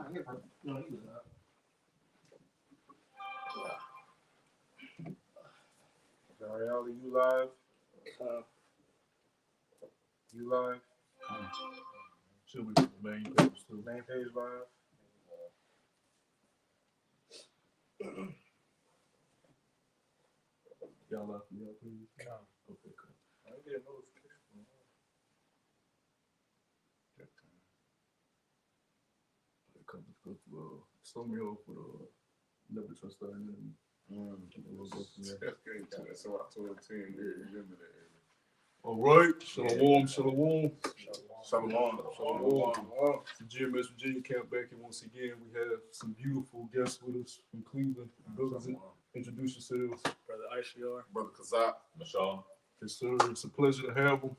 Ariel, you live? You live? Should be the main page too. Main page live? Y'all live from y'all page? Okay, cool. I didn't get a notification. Come to slow me off with never trust our enemy. We'll go from there. That's what I told the team. Remember that. All right, shalom. Shalom. It's the GMS Virginia Camp back, and once again we have some beautiful guests with us from Cleveland. Brothers, introduce yourselves. Brother ICR. Brother Kazak. Michelle. Yes, sir. It's a pleasure to have them.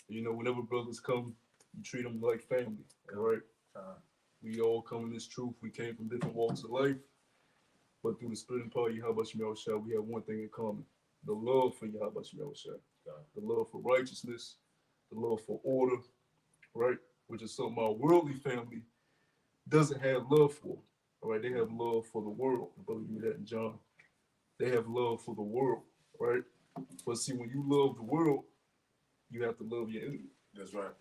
You know, whenever brothers come, you treat them like family. All right. We all come in this truth. We came from different walks of life, but through the spirit and power of Yahweh Shemel Shah, we have one thing in common: the love for Yahweh Shemel Shah, the love for righteousness, the love for order, right? Which is something our worldly family doesn't have love for. All right, they have love for the world. The brother gave me that in John. They have love for the world, right? But see, when you love the world, you have to love your enemy. That's right.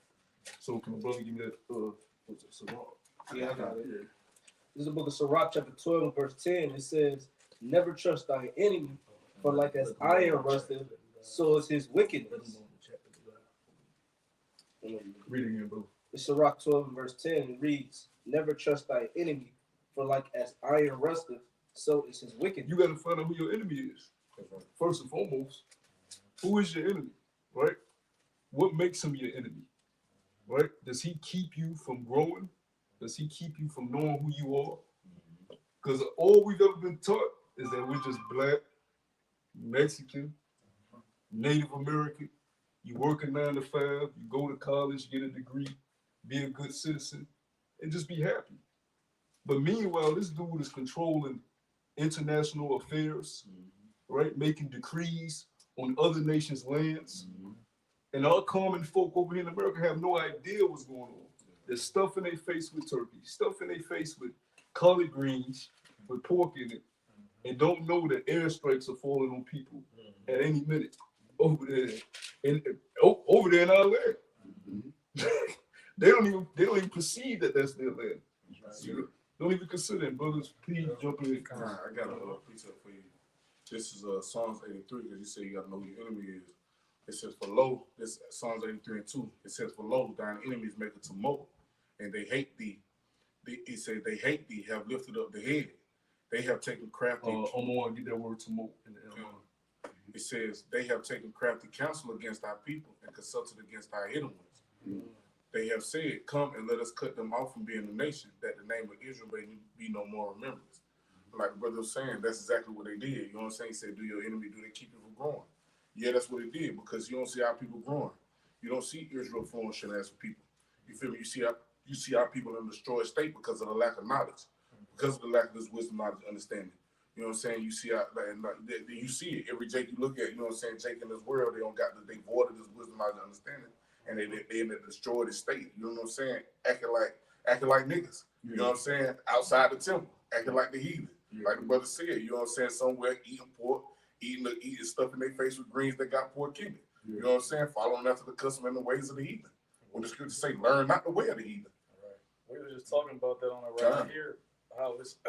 So can the brother give me that? What's it? Sirach? Yeah, I got it. This is the book of Sirach, chapter 12, and verse 10. It says, "Never trust thy enemy, for like as iron rusteth, so is his wickedness." Read it again, bro. It's Sirach 12, and verse 10. It reads, "Never trust thy enemy, for like as iron rusteth, so is his wickedness." You got to find out who your enemy is. First and foremost, who is your enemy, right? What makes him your enemy, right? Does he keep you from growing? Does he keep you from knowing who you are? Because all we've ever been taught is that we're just black, Mexican, Native American. You work a 9 to 5, you go to college, get a degree, be a good citizen, and just be happy. But meanwhile, this dude is controlling international affairs, right? Making decrees on other nations' lands. And our common folk over here in America have no idea what's going on. They're stuffing their face with turkey, stuffing their face with collard greens, with pork in it, and don't know that airstrikes are falling on people at any minute over there, over there in our land. They don't even perceive that that's their land. So don't even consider it, brothers. Please jump in. I got a precept for you. This is Psalms 83, because you say you got to know who your enemy is. It says, "For lo," this Psalms 83 and 2. It says, "For lo, thine enemies make a tumult, and they hate thee." It said, "They hate thee, have lifted up the head. They have taken crafty." I'm gonna get that word tumult in the It says, "They have taken crafty counsel against our people and consulted against our hidden ones. They have said, Come and let us cut them off from being a nation, that the name of Israel may be no more remembrance." Like the brother was saying, that's exactly what they did. You know what I'm saying? He said, "Do your enemy, do they keep you from growing?" Yeah, that's what it did, because you don't see our people growing. You don't see Israel flourishing as a people. You feel me? You see our people in a destroyed state because of the lack of knowledge, because of the lack of this wisdom, knowledge, understanding. You know what I'm saying? You see you see it. Every Jake you look at, you know what I'm saying? Jake in this world, they void of this wisdom, knowledge, understanding, and they in a destroyed state. You know what I'm saying? Acting like niggas. You know what I'm saying? Outside the temple, acting like the heathen. Like the brother said, you know what I'm saying? Somewhere eating pork, eating stuff in their face with greens that got pork in it. You know what I'm saying? Following after the custom and the ways of the heathen. When the scriptures say, "Learn not the way of the heathen." Right. We were just talking about that on the right here, how it's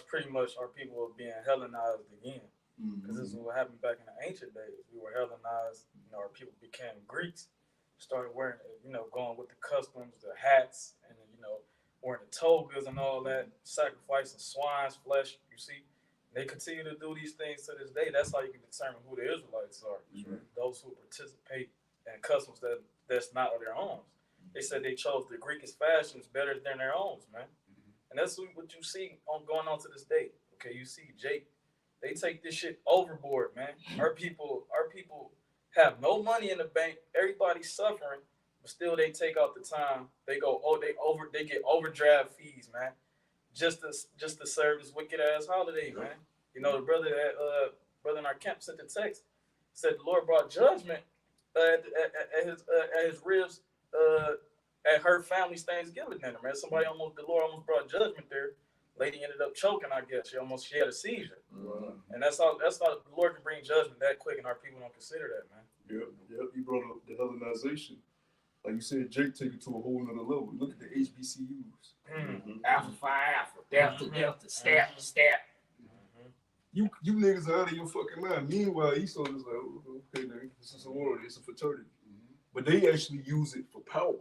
pretty much our people are being Hellenized again. Because this is what happened back in the ancient days. We were Hellenized, our people became Greeks, started wearing, going with the customs, the hats, and wearing the togas and all that, sacrificing swine's flesh, you see. They continue to do these things to this day. That's how you can determine who the Israelites are. Those who participate in customs that's not of their own. They said they chose the Greekest fashions better than their own, man. And that's what you see going on to this day. Okay, you see Jake. They take this shit overboard, man. Our people have no money in the bank. Everybody's suffering, but still they take out the time. They get overdraft fees, man. Just to serve this wicked ass holiday, man. The brother in our camp sent the text, said the Lord brought judgment at his ribs at her family's Thanksgiving dinner, man. The Lord almost brought judgment there. Lady ended up choking, I guess. She had a seizure. And that's how the Lord can bring judgment that quick, and our people don't consider that, man. Yep. You brought up the Hellenization. Like you said, Jake take it to a whole nother level. Look at the HBCUs. Alpha Phi Alpha, Delta Delta, Step. You niggas are out of your fucking mind. Meanwhile, Esau is like, okay, nigga, this is a sorority, it's a fraternity. But they actually use it for power.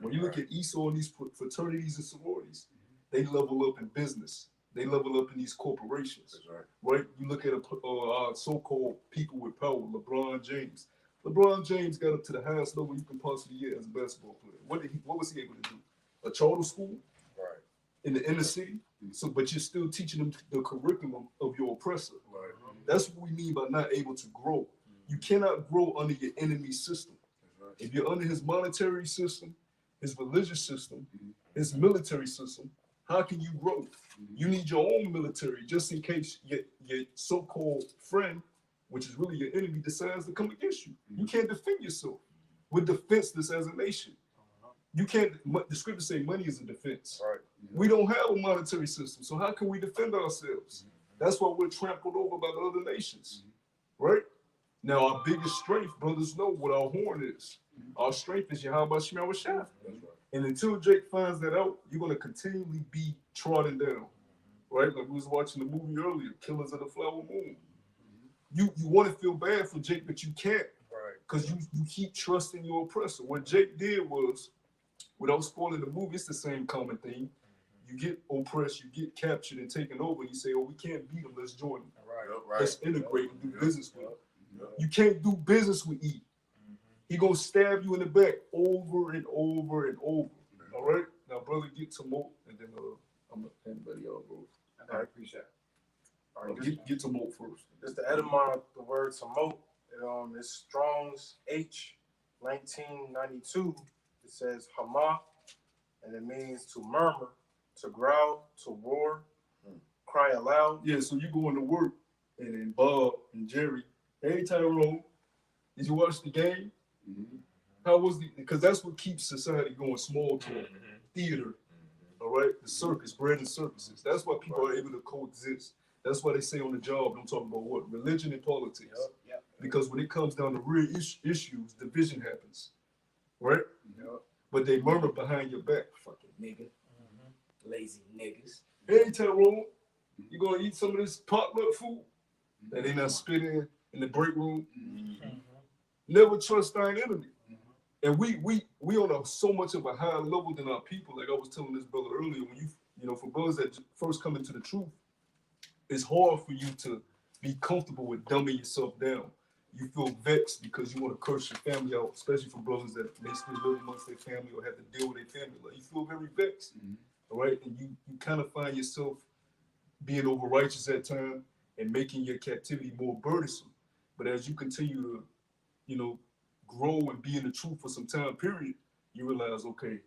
When you look at Esau and these fraternities and sororities, they level up in business. They level up in these corporations. Right? You look at our so-called people with power, LeBron James. LeBron James got up to the highest level you can possibly get as a basketball player. What was he able to do? A charter school? Right. In the inner city? So, but you're still teaching them the curriculum of your oppressor. Right. That's what we mean by not able to grow. You cannot grow under your enemy's system. Right. If you're under his monetary system, his religious system, his military system, how can you grow? You need your own military just in case your so-called friend, which is really your enemy, decides to come against you. You can't defend yourself. We're defenseless as a nation. You can't, the scriptures say money is a defense. Right. We don't have a monetary system, so how can we defend ourselves? That's why we're trampled over by the other nations, right? Now, our biggest strength, brothers know what our horn is. Our strength is Yahweh Shema Shah. And until Jake finds that out, you're going to continually be trodden down, right? Like we was watching the movie earlier, Killers of the Flower Moon. You want to feel bad for Jake, but you can't, because you keep trusting your oppressor. What Jake did was, without spoiling the movie, it's the same common thing. You get oppressed, you get captured and taken over, and you say, oh, we can't beat them, let's join them. Let's integrate and do business with them. You can't do business with E. He gonna stab you in the back over and over and over. All right? Now, brother, get to Mo, and then I'm gonna hand it to y'all, bro. I appreciate it. All right, get to Mo first. Just the etymology of the word Samot. It's Strong's H 1992. It says Hama, and it means to murmur, to growl, to roar, cry aloud. Yeah, so you go into work, and then Bob and Jerry, hey Tyrone, did you watch the game? How was because that's what keeps society going, small talk, theater, all right? The circus, bread and circuses. That's why people are able to coexist. That's why they say on the job, I'm talking about what? Religion and politics. Because when it comes down to real issues, division happens, right? But they murmur behind your back, fucking nigga. Lazy niggas. Hey, Tyrone, you gonna eat some of this potluck food that they not spitting in the break room? Never trust thine enemy. And we on so much of a higher level than our people. Like I was telling this brother earlier, when you know, for brothers that first come into the truth, it's hard for you to be comfortable with dumbing yourself down. You feel vexed because you want to curse your family out, especially for brothers that may still live amongst their family or have to deal with their family. Like you feel very vexed, all right? And you kind of find yourself being over righteous at times and making your captivity more burdensome. But as you continue to, you know, grow and be in the truth for some time period, you realize, okay,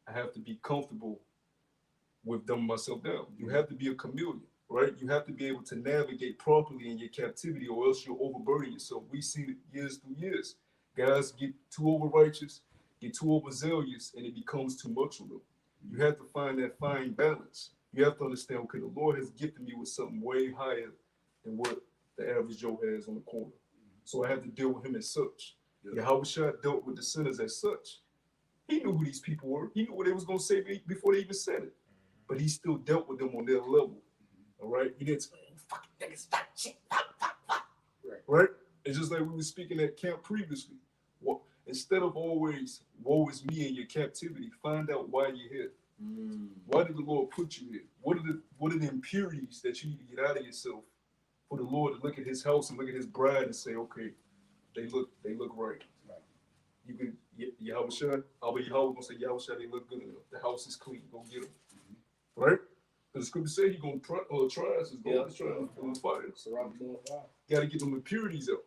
I have to be comfortable with dumbing myself down. You have to be a chameleon, right? You have to be able to navigate properly in your captivity, or else you'll overburden yourself. We've seen it years through years. Guys get too over righteous, get too overzealous, and it becomes too much of them. You have to find that fine balance. You have to understand, okay, the Lord has gifted me with something way higher than what the average Joe has on the corner. So I have to deal with him as such. Yahweh Shah dealt with the sinners as such. He knew who these people were. He knew what they was going to say before they even said it. But he still dealt with them on their level. All right? He didn't say, fucking niggas, stop shit. Right? It's just like we were speaking at camp previously. Well, instead of always, woe is me in your captivity, find out why you're here. Why did the Lord put you here? What are the impurities that you need to get out of yourself for the Lord to look at his house and look at his bride and say, okay, they look right. You can Yahweh Shah, Yahweh gonna say Yahweh Shah, they look good enough. The house is clean. Go get them. Right? Because the scripture say he gonna try us. He's trying on fire. Got to get them impurities out.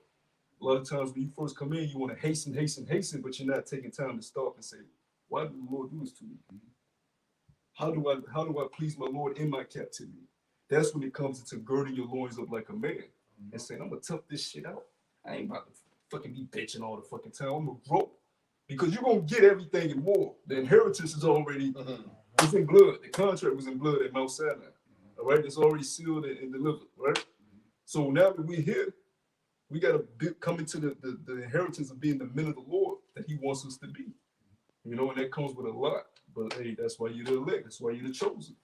A lot of times when you first come in, you want to hasten, but you're not taking time to stop and say, why did the Lord do this to me? How do I please my Lord in my captivity? That's when it comes into girding your loins up like a man and saying, I'm gonna tough this shit out. I ain't about to fucking be bitching all the fucking time. I'm gonna grow. Because you're gonna get everything in war. The inheritance is already it's in blood. The contract was in blood at Mount Sinai. All right, it's already sealed and delivered. Right. So now that we're here, we gotta come into the inheritance of being the men of the Lord that He wants us to be. You know, and that comes with a lot. But hey, that's why you're the elect. That's why you're the chosen.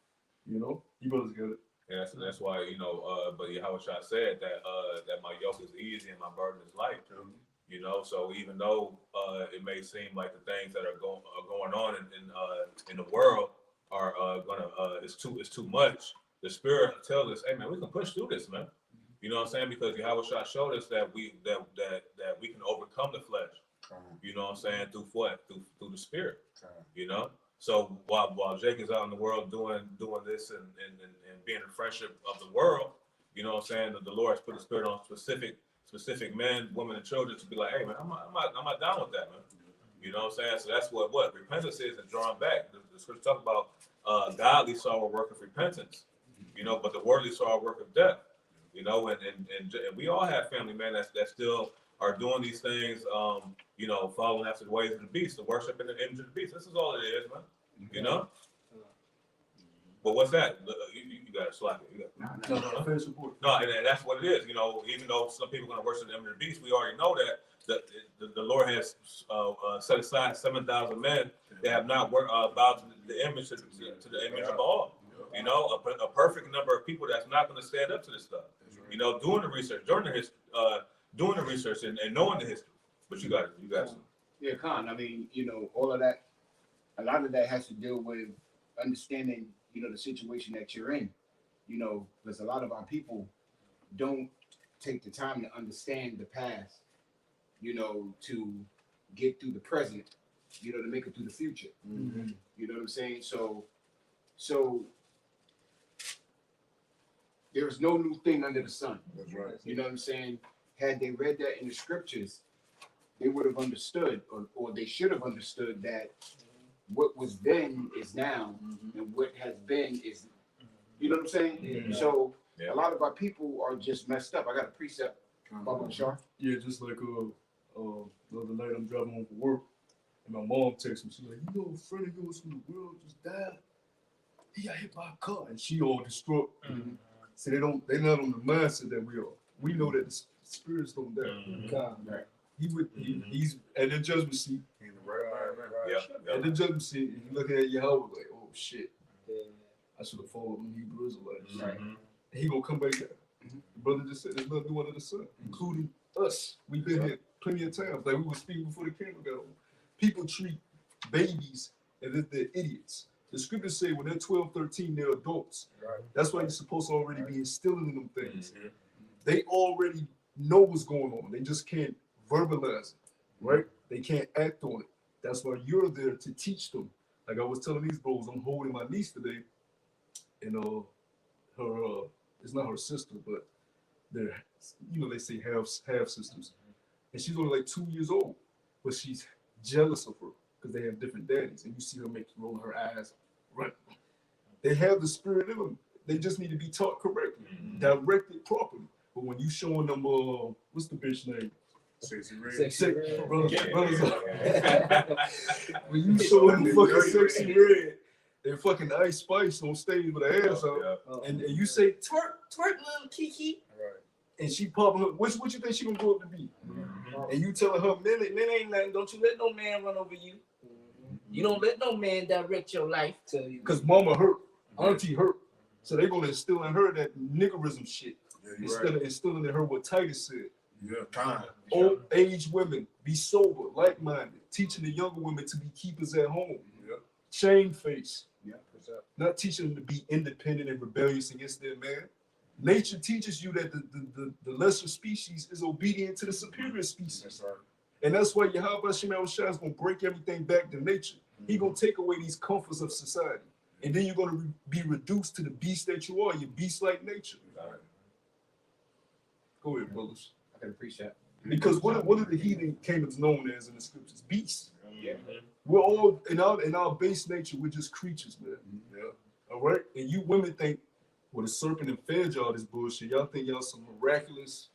You know, you brothers get it. Yeah, so that's why, you know, but Yahweh Shah said that that my yoke is easy and my burden is light. You know, so even though it may seem like the things that are going on in the world are it's too much, the Spirit tells us, hey man, we can push through this, man. You know what I'm saying? Because Yahweh Shah showed us that we can overcome the flesh. You know what I'm saying? Through what? Through the Spirit. You know. So while Jake is out in the world doing this and being in friendship of the world, you know what I'm saying? The Lord has put the Spirit on specific men, women, and children to be like, hey man, I'm not down with that, man. You know what I'm saying? So that's what repentance is, and drawing back. The scripture talk about godly sorrow work of repentance, you know, but the worldly sorrow work of death. You know, and we all have family, man, that still are doing these things, you know, following after the ways of the beast, the worship in the image of the beast. This is all it is, man. You know? But what's that? You got to slack it. No, and that's what it is. You know, even though some people are going to worship the image of the beast, we already know that the Lord has set aside 7,000 men that have not bowed to the image, to the image of all. You know, a perfect number of people that's not going to stand up to this stuff. You know, doing the research, doing the research and knowing the history. But you got some. Yeah, Khan. I mean, you know, all of that, a lot of that has to deal with understanding, you know, the situation that you're in. You know, because a lot of our people don't take the time to understand the past, you know, to get through the present, you know, to make it through the future. Mm-hmm. You know what I'm saying? So there is no new thing under the sun. That's right. You know what I'm saying? Had they read that in the scriptures, they would have understood, or they should have understood that what was then is now, and what has been is, you know what I'm saying? Yeah. So a lot of our people are just messed up. I got a precept, Baba Bashar. Yeah, just like the other night I'm driving home from work, and my mom texted me. She's like, you know, a friend of yours from the world just died. He got hit by a car, and she all distraught. So they're not on the mindset that we are. We know that the spirits don't die. Right. He's at the judgment seat. He's the right man. Yeah. At the judgment seat, and you looking at Yahweh like, oh shit, Yeah. I should have followed them Hebrew Israelites. Right. And he gonna come back down. The brother just said there's nothing new under the sun, including us. We've been here plenty of times. Like we were speaking before the camera got on. People treat babies as if they're idiots. The scriptures say when they're 12, 13, they're adults. Right. That's why you're supposed to already be instilling in them things. They already know what's going on. They just can't verbalize it, right? They can't act on it. That's why you're there to teach them. Like I was telling these bros, I'm holding my niece today, and her it's not her sister, but they're, you know, they say half sisters, and she's only like 2 years old, but she's jealous of her because they have different daddies, and you see her rolling her eyes, right? They have the spirit in them. They just need to be taught correctly, directed properly. But when you showing them, what's the bitch name? Sexy Red. Sexy Red. Brothers. When you showing them fucking Sexy Red, they're fucking Ice Spice on stage with her ass out, and you say twerk, little Kiki, Right. and she popping her. What you think she gonna go up to be? And you telling her, men ain't nothing. Don't you let no man run over you. You don't let no man direct your life. Because mama hurt, auntie hurt. So they're going to instill in her that niggerism shit. Yeah, Instead right. of instilling in her what Titus said. Yeah, kind. Old age women, be sober, like-minded. Teaching the younger women to be keepers at home. Yeah. Shame face. Yeah. Not teaching them to be independent and rebellious against their man. Nature teaches you that the lesser species is obedient to the superior species. That's right. And that's why Yahweh Shema Shah is going to break everything back to nature. He's going to take away these comforts of society. And then you're going to be reduced to the beast that you are. You're beast-like nature. Right. Go ahead, brothers. I can appreciate. Because what are the heathen kingdoms known as in the scriptures? Beasts. Yeah. We're all, in our base nature, we're just creatures, man. Yeah. All right? And you women think, well, the serpent and fed y'all this bullshit. Y'all think y'all some miraculous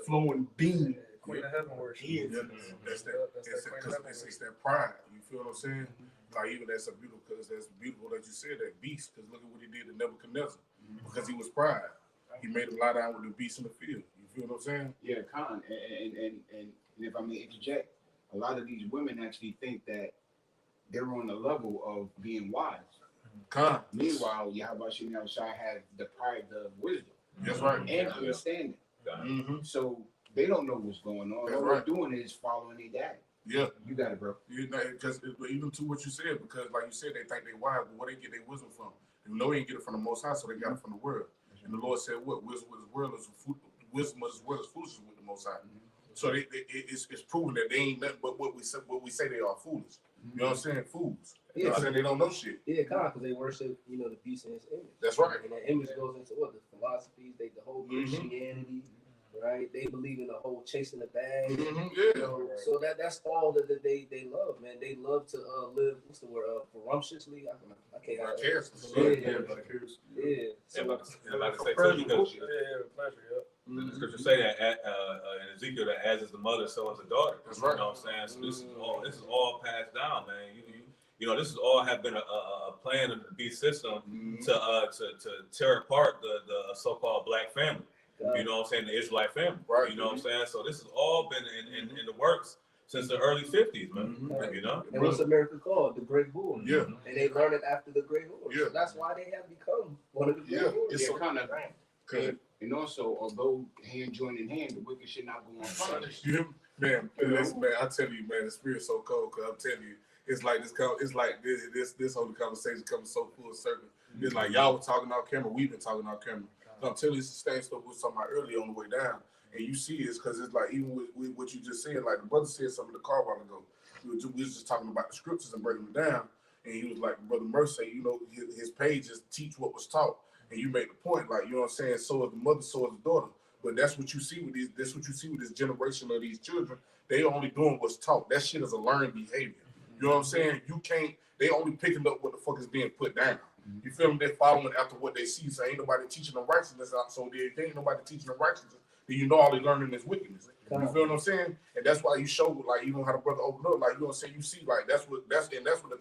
flowing being Queen of Heaven worship. He is. Yeah, that's that. That's It's, that Queen of cause Heaven it's worship. that pride. You feel what I'm saying? Like even that's beautiful that you said that beast. Cause look at what he did to Nebuchadnezzar. Because he was pride. He made him lie down with the beast in the field. You feel what I'm saying? Yeah, Khan, and if I may interject, a lot of these women actually think that they're on the level of being wise. Con. Meanwhile, Yahweh Shem Shai has deprived of wisdom That's right. and understanding. Mm-hmm. So they don't know what's going on. That's All right. they're doing is following their daddy. Yeah. You got it, bro. You know, because even to what you said, because like you said, they think they wise, but where they get their wisdom from? They know they ain't get it from the Most High, so they got it from the world. And the Lord said, "What wisdom of this world is foolishness with the Most High." So it's proven that they ain't nothing but what we say they are foolish. You know what I'm saying? Fools. You know what I'm saying? They don't know shit. Yeah, because they worship, the beast in his image. That's right. And that image goes into what? The philosophies, the whole Christianity, right? They believe in the whole chasing the bag. Yeah. So that's all that they love, man. They love to live, what's the word, voluptuously? I can't. Yeah. So, And like I say, too, because Yeah, pleasure, yeah. the scripture say that in Ezekiel that as is the mother, so is the daughter. That's right. You know what I'm saying? So this is all passed down, man. You know, this is all have been a plan of the beast system to tear apart the so-called black family. You know what I'm saying? The Israelite family. Right. You know what I'm saying? So this has all been in the works since the early 50s, man. You know? and what's America called? The Great Bull. Yeah. And they learn it after the Great Bull. Yeah. So that's why they have become one of the Great Bulls. It's kind of Cause and also, although hand joined in hand, the wicked should not go unpunished. man, listen, man, I tell you, man, the spirit's so cold. Cause I'm telling you, it's like this whole conversation comes so full circle. It's like y'all were talking off camera, we've been talking off camera. So I'm telling you, it's the same stuff we was talking about earlier on the way down, and you see it's because it's like even with what you just said, like the brother said something in the car a while ago. We was just talking about the scriptures and breaking them down, and he was like, Brother Mercy, his pages teach what was taught. And you make the point, like, you know what I'm saying? So is the mother, so is the daughter. But that's what you see with these. That's what you see with this generation of these children. They only doing what's taught. That shit is a learned behavior. You know what I'm saying? You can't. They only picking up what the fuck is being put down. You feel me? They're following after what they see. So ain't nobody teaching them righteousness out. So if there ain't nobody teaching them righteousness, then you know all they learning is wickedness. You feel what I'm saying? And that's why you show like even how the brother opened up. Like you know what I'm saying? You see like that's what the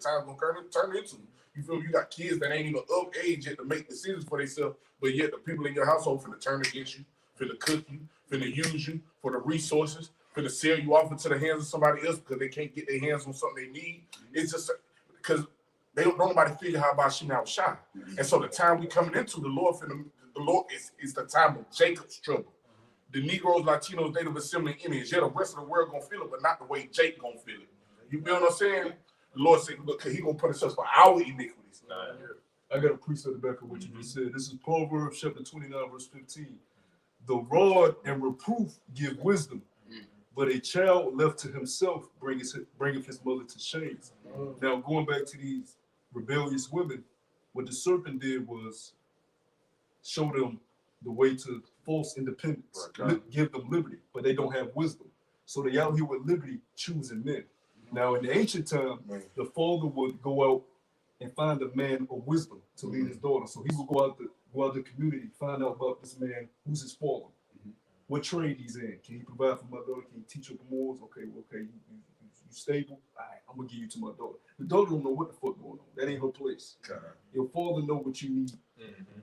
time's gonna turn into. You feel me? You got kids that ain't even of age yet to make decisions for themselves, but yet the people in your household finna turn against you, finna cook you, finna use you for the resources, finna sell you off into the hands of somebody else because they can't get their hands on something they need. It's just because they don't nobody figure how about she now shine. And so the time we coming into, the Lord is the time of Jacob's trouble. The Negroes, Latinos, Native Assembly Indians, yeah, the rest of the world gonna feel it, but not the way Jake gonna feel it. You feel what I'm saying? The Lord said, look, he gonna punish us for our iniquities. I got a precept at the back of what you just said. This is Proverbs chapter 29, verse 15. The rod and reproof give wisdom, but a child left to himself bringeth his mother to shame. Now, going back to these rebellious women, what the serpent did was show them the way to false independence, give them liberty, but they don't have wisdom. So they out here with liberty, choosing men. Now, in the ancient time, the father would go out and find a man of wisdom to lead his daughter. So he would go out the community, find out about this man, who's his father, what trade he's in. Can he provide for my daughter? Can he teach her the morals? Okay, you stable? All right, I'm gonna give you to my daughter. The daughter don't know what the fuck going on. That ain't her place. Your father know what you need.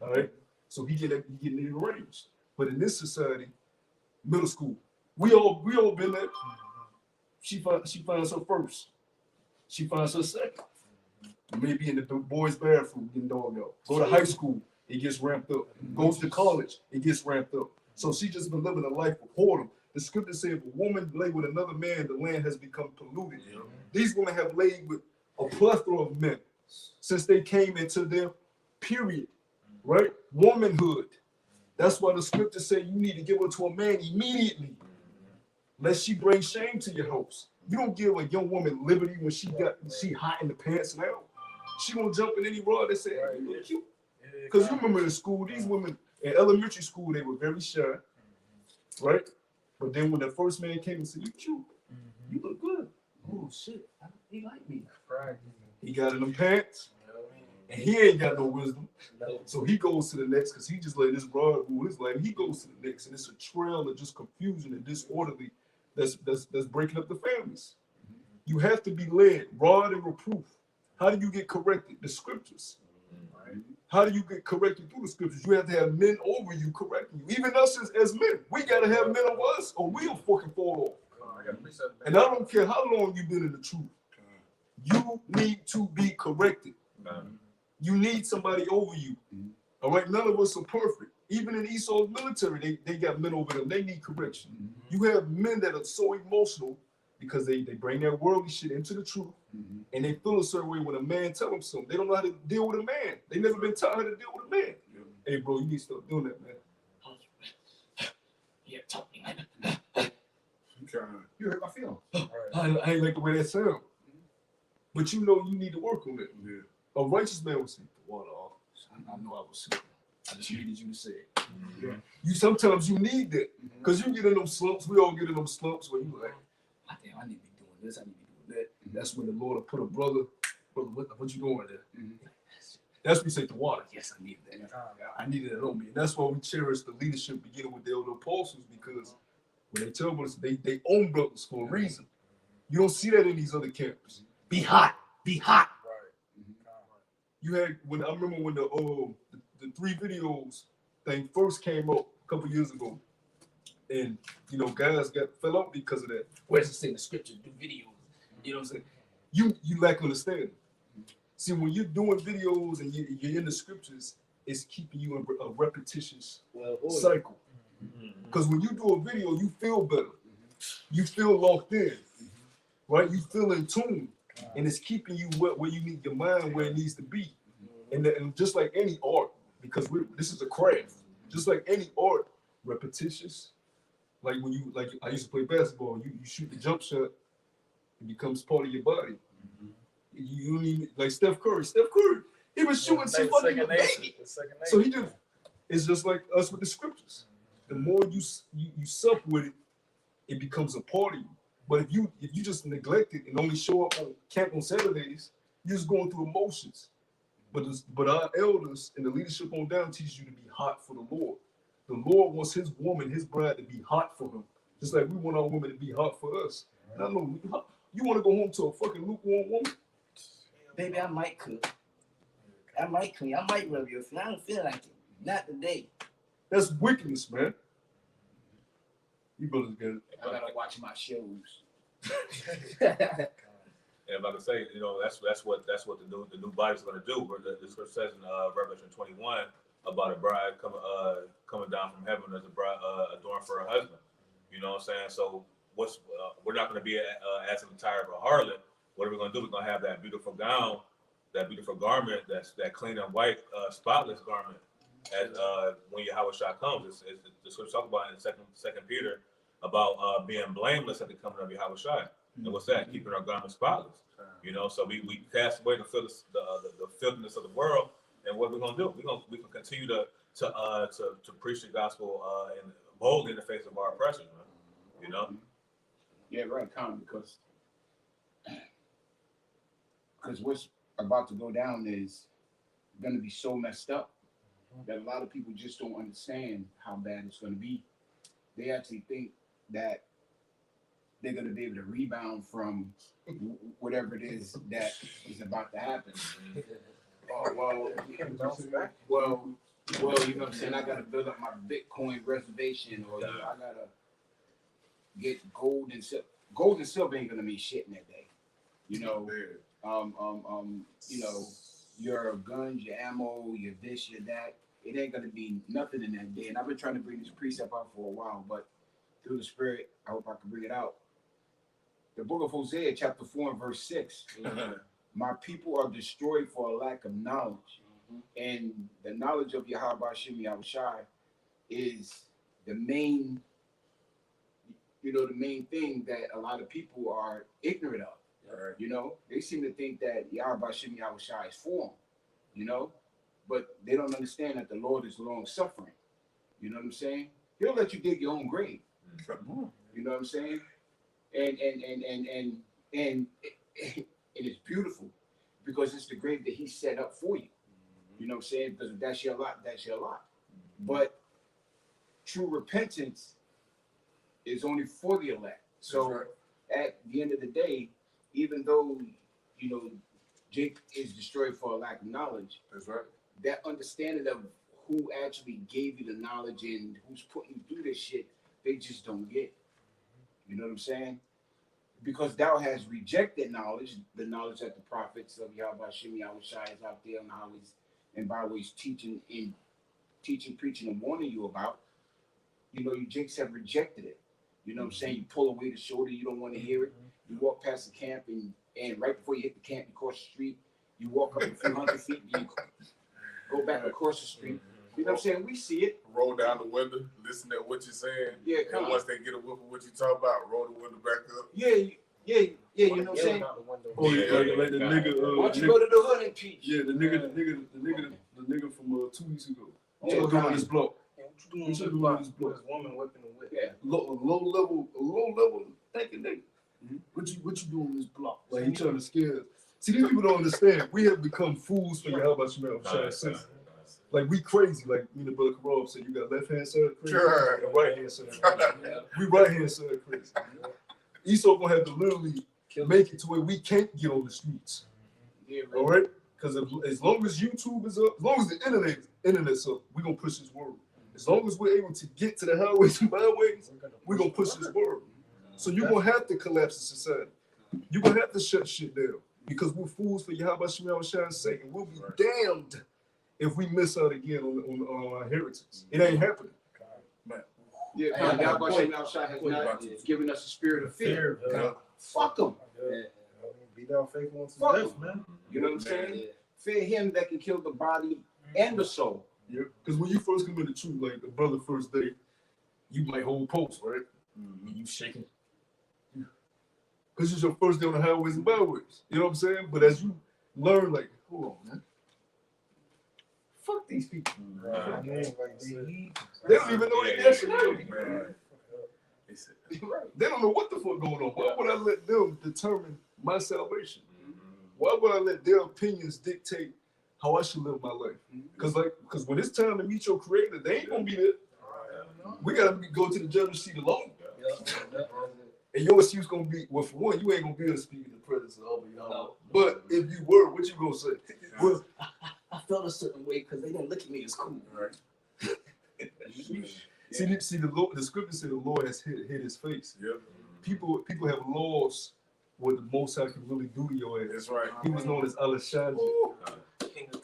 All right, so he getting it arranged. But in this society, middle school, we all been there. She finds her first. She finds her second. Maybe in the boys' bathroom, getting dogged out. Go to high school, it gets ramped up. Goes to college, it gets ramped up. So she just been living a life of whoredom. The scripture says, if a woman lay with another man, the land has become polluted. These women have laid with a plethora of men since they came into their period, right? Womanhood. That's why the scripture said you need to give her to a man immediately, lest she bring shame to your house. You don't give a young woman liberty when she hot in the pants now. She gonna jump in any rod that say, hey, you look cute. Because you remember in school, these women in elementary school, they were very shy, right? But then when the first man came and said, you cute, you look good. Oh shit, he like me. He got in them pants, and he ain't got no wisdom. So he goes to the next, because he just let this broad rule his life. He goes to the next, and it's a trail of just confusion and disorderly that's breaking up the families. You have to be led, rod and reproof. How do you get corrected? The scriptures. How do you get corrected through the scriptures? You have to have men over you correcting you. Even us as men, we gotta have men over us, or we'll fucking fall off. And I don't care how long you've been in the truth. You need to be corrected. You need somebody over you. All right, none of us are perfect. Even in Esau's military, they got men over them. They need correction. You have men that are so emotional because they bring their worldly shit into the truth, and they feel a certain way when a man tells them something. They don't know how to deal with a man. They never been taught how to deal with a man. Hey, bro, you need to stop doing that, man. Yeah, talk me. You hurt my feelings. I ain't like the way that sound. But you know you need to work on it. Yeah. A righteous man will say, "Water off." I know I was sick. I just needed you to say it. You sometimes you need that because you get in them slumps. We all get in them slumps where you like, damn, I need to be doing this. I need to be doing that. That's when the Lord will put a brother, what you doing there? That's when we say to water. Yes, I needed that. I needed that on me. And that's why we cherish the leadership beginning with the elder apostles, because when they tell us they own brothers for a reason. You don't see that in these other camps. Be hot. Be hot. You had I remember when the 3 videos thing first came up a couple years ago, and you know guys fell out because of that. Where's it say in the scripture? Do videos. You know what I'm saying? You lack understanding. See, when you're doing videos and you're in the scriptures, it's keeping you in a repetitious cycle. Because when you do a video, you feel better. You feel locked in, right? You feel in tune, and it's keeping you where you need your mind where it needs to be. And just like any art, because this is a craft, just like any art, repetitious. Like when I used to play basketball, you shoot the jump shot, it becomes part of your body. You need like Steph Curry. He was shooting some fucking baby. So it's just like us with the scriptures. The more you sup with it, it becomes a part of you. But if you just neglect it and only show up on camp on Saturdays, you're just going through emotions. But our elders and the leadership on down teach you to be hot for the Lord. The Lord wants his woman, his bride, to be hot for him. Just like we want our women to be hot for us. And I know you want to go home to a fucking lukewarm woman? Baby, I might cook. I might clean. I might rub your feet. I don't feel like it. Not today. That's wickedness, man. You brothers get it. I gotta watch my shows. And like I say, you know, that's what the new body's going to do. The scripture says in Revelation 21 about a bride coming down from heaven as a bride adorned for her husband. You know what I'm saying? So we're not going to be as an entire of a harlot. What are we going to do? We're going to have that beautiful gown, that beautiful garment, that's that clean and white, spotless garment. As when Yahweh Shah comes, it's the scripture talk about in Second Peter about being blameless at the coming of Yahweh Shah. And what's that? Keeping our garments spotless. You know, so we cast away the filthiness of the world, and what we're gonna do? We can continue to preach the gospel and boldly in the face of our oppressors, man. You know. Yeah, right, Con, because what's about to go down is going to be so messed up that a lot of people just don't understand how bad it's going to be. They actually think that they're going to be able to rebound from whatever it is that is about to happen. Well, you know what I'm saying? I got to build up my Bitcoin reservation, or I got to get gold and silver. Gold and silver ain't going to mean shit in that day. You know, you know, your guns, your ammo, your this, your that. It ain't going to be nothing in that day. And I've been trying to bring this precept out for a while, but through the Spirit, I hope I can bring it out. The book of Hosea, chapter 4 and verse 6. My people are destroyed for a lack of knowledge. And the knowledge of Yahweh Shem Yahushai is the main, the main thing that a lot of people are ignorant of. Right. You know, they seem to think that Yahweh Shem Yahushai is for them, but they don't understand that the Lord is long suffering. You know what I'm saying? He'll let you dig your own grave. You know what I'm saying? And it's beautiful because it's the grave that he set up for you. You know what I'm saying? Because if that's your lot, that's your lot. But true repentance is only for the elect. So right. at the end of the day, even though, you know, Jake is destroyed for a lack of knowledge, That's right. that understanding of who actually gave you the knowledge and who's putting you through this shit, they just don't get. You know what I'm saying? Because thou has rejected knowledge, the knowledge that the prophets of Yahweh Shem Yahweh Shai is out there on the highways and byways teaching, preaching, and warning you about. You know, you Jakes have rejected it. You know what I'm saying? You pull away the shoulder, you don't want to hear it. You walk past the camp, and right before you hit the camp, you cross the street. You walk up a few hundred feet, you go back across the street. You know what I'm saying? We see it. Roll down the window, listen to what you're saying. Yeah, And come on. once they get a whiff of what you talk about, roll the window back up. Yeah, you know what I'm saying? Oh yeah, like the nigga. Why don't you go to the hood and teach? Yeah, the nigga from 2 weeks ago. What Yeah, you doing on this block? What What you doing on this block? This woman whipping the whip. Yeah. Low level thinking nigga. What you doing on this block? Like he trying to scare us. See, these people don't understand. We have become fools for Yahweh Shemel Shai since. Like we crazy. Like me and the brother Karob said, you got left hand side crazy, Sure. and right hand side crazy. We right hand side crazy. Esau gonna have to literally make it to where we can't get on the streets. Yeah, All right? Because as long as YouTube is up, as long as the internet's up, we're gonna push this word. As long as we're able to get to the highways and byways, we're gonna push this word. So you're gonna have to collapse the society. You're gonna have to shut shit down because we're fools for Yahweh Shem Yahweh Shai's sake, and we'll be damned if we miss out again on our inheritance. It ain't happening. Yeah, I got a Yahweh point. Shem Yahweh Shai has not given us a spirit of fear. Fuck them. Be down faithful unto Fuck death, 'em. man. You know what I'm saying? Fear him that can kill the body and the soul. Yeah. Because when you first come into truth, like the brother first day, you might hold post, right? And you shaking. Because it's your first day on the highways and byways. You know what I'm saying? But as you learn, like, hold on, man. Fuck these people. They don't even know their nationality. Man. They don't know what the fuck going on. Why would I let them determine my salvation? Why would I let their opinions dictate how I should live my life? Because when it's time to meet your creator, they ain't gonna be there. We gotta go to the judgment seat alone. And your excuse gonna be, well, for one, you ain't gonna be able to speak in the presence of Yahweh. No. But if you were, what you gonna say? Well, I felt a certain way because they didn't look at me as cool. Right. see, the Lord, the scripture said the Lord has hid his face. Yep. People have lost what the Most High can really do to your ass. That's right. He was known as Alashanja.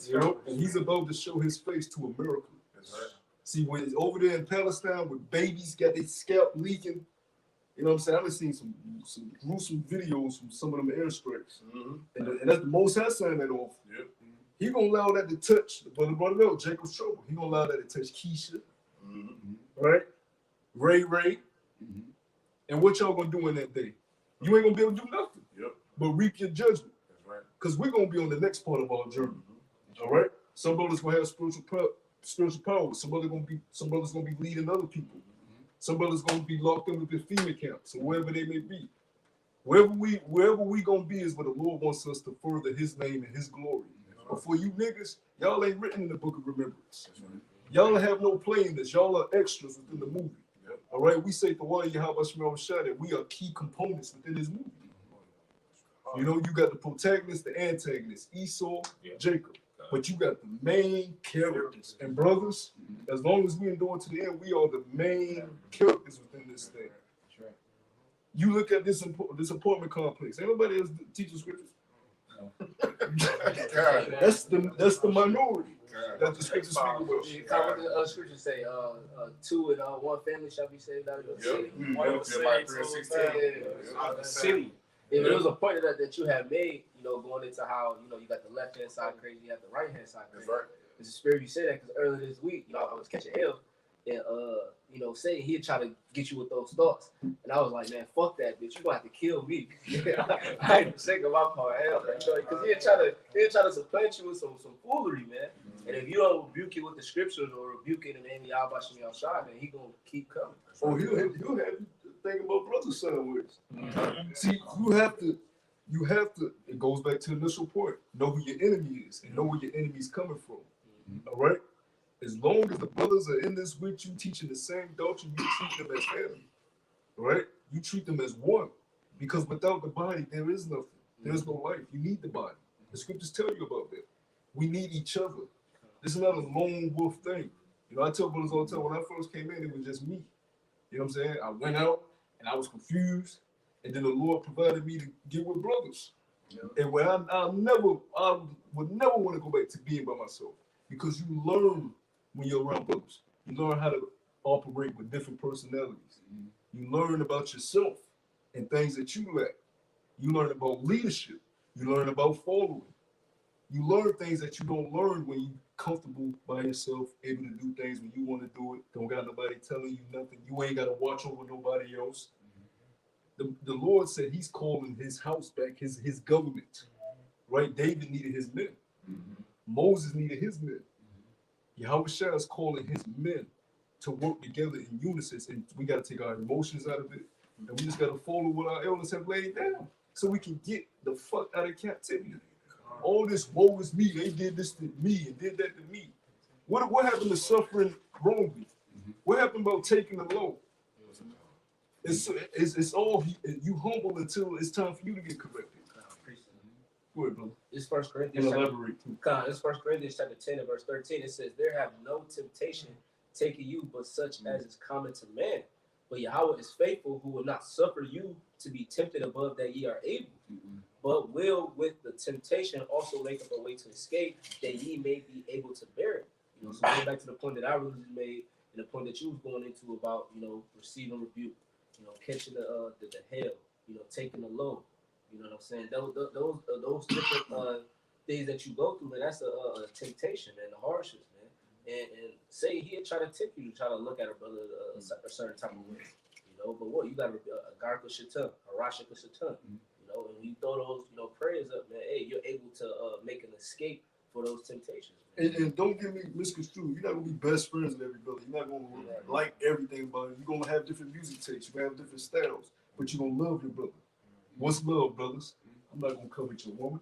You know, and he's about to show his face to America. That's right. See, when it's over there in Palestine with babies got their scalp leaking, you know what I'm saying? I've been seeing some gruesome videos from some of them airstrikes. And that's the Most High sign that off. Yep. He gonna allow that to touch the brother out, Jacob's trouble. He gonna allow that to touch Keisha, right? Ray. And what y'all gonna do in that day? You ain't gonna be able to do nothing. Yep. But reap your judgment. That's right. Because we're gonna be on the next part of our journey. All right. Some brothers gonna have spiritual power. Some brothers gonna be leading other people. Some brothers gonna be locked in with the FEMA camps or wherever they may be. Wherever we gonna be is where the Lord wants us to further His name and His glory. But for you niggas, y'all ain't written in the book of remembrance. Y'all have no play in this. Y'all are extras within the movie. All right. We say for one, Yahweh Shemel Shai that we are key components within this movie. You know, you got the protagonist, the antagonist, Esau, Jacob. But you got the main characters. And brothers, as long as we endure to the end, we are the main characters within this thing. You look at this apartment complex. Ain't nobody else teaching scriptures. That's the minority that the scriptures speak about. What the scriptures say? 2 and 1 family shall be saved out of the city. Out the city. If there was a point of that you have made, you know, going into how, you know, you got the left hand side crazy, you have the right hand side crazy. That's right. It's a spirit you said that because earlier this week, you know, I was catching hell, and you know, saying he'd try to get you with those thoughts, and I was like, man, fuck that, bitch, you gonna have to kill me. I ain't sick of my part, hell, because he'd try to supplant you with some foolery, man. And if you don't rebuke it with the scriptures or rebuke it in any Yahweh Shem Yahweh Shai, man, he gonna keep coming. Oh, he'll have you think about brother sideways. See, you have to, it goes back to the initial point. Know who your enemy is and know where your enemy's coming from. All right? As long as the brothers are in this with you, teaching the same doctrine, you treat them as family. All right? You treat them as one, because without the body, there is nothing. There's no life. You need the body. The scriptures tell you about that. We need each other. This is not a lone wolf thing. You know, I tell brothers all the time, when I first came in, it was just me. You know what I'm saying? I went out and I was confused, and then the Lord provided me to get with brothers. Yeah. And where I would never want to go back to being by myself, because you learn when you're around brothers. You learn how to operate with different personalities. You learn about yourself and things that you lack. You learn about leadership. You learn about following. You learn things that you don't learn when you're comfortable by yourself, able to do things when you want to do it. Don't got nobody telling you nothing. You ain't got to watch over nobody else. The Lord said he's calling his house back, his government. Right? David needed his men. Moses needed his men. Yahushua is calling his men to work together in unison. And we got to take our emotions out of it. And we just got to follow what our elders have laid down so we can get the fuck out of captivity. All this woe is me. They did this to me and did that to me. What happened to suffering wrongly? What happened about taking the low? It's all you humble until it's time for you to get corrected. Go ahead, brother. This First Corinthians. This First Corinthians chapter 10 and verse 13. It says, "There have no temptation taken you, but such as is common to man. But Yahweh is faithful, who will not suffer you to be tempted above that ye are able, but will with the temptation also make up a way to escape, that ye may be able to bear it." You know, so going back to the point that I really made, and the point that you was going into about, you know, receiving rebuke, you know, catching the hell, you know, taking the low. You know what I'm saying? Those different things that you go through, man, that's a temptation and the hardships, man. And say he'll try to tip you to try to look at a brother a certain type of way, you know. But what you got a garka shaitan, a rashika shaitan, you know. And when you throw those, you know, prayers up, man, hey, you're able to make an escape for those temptations. And don't get me misconstrued. You're not gonna be best friends with every brother. You're not gonna like everything about it. You're gonna have different music tastes. You're gonna have different styles, but you're gonna love your brother. What's love, brothers? I'm not gonna covet your woman.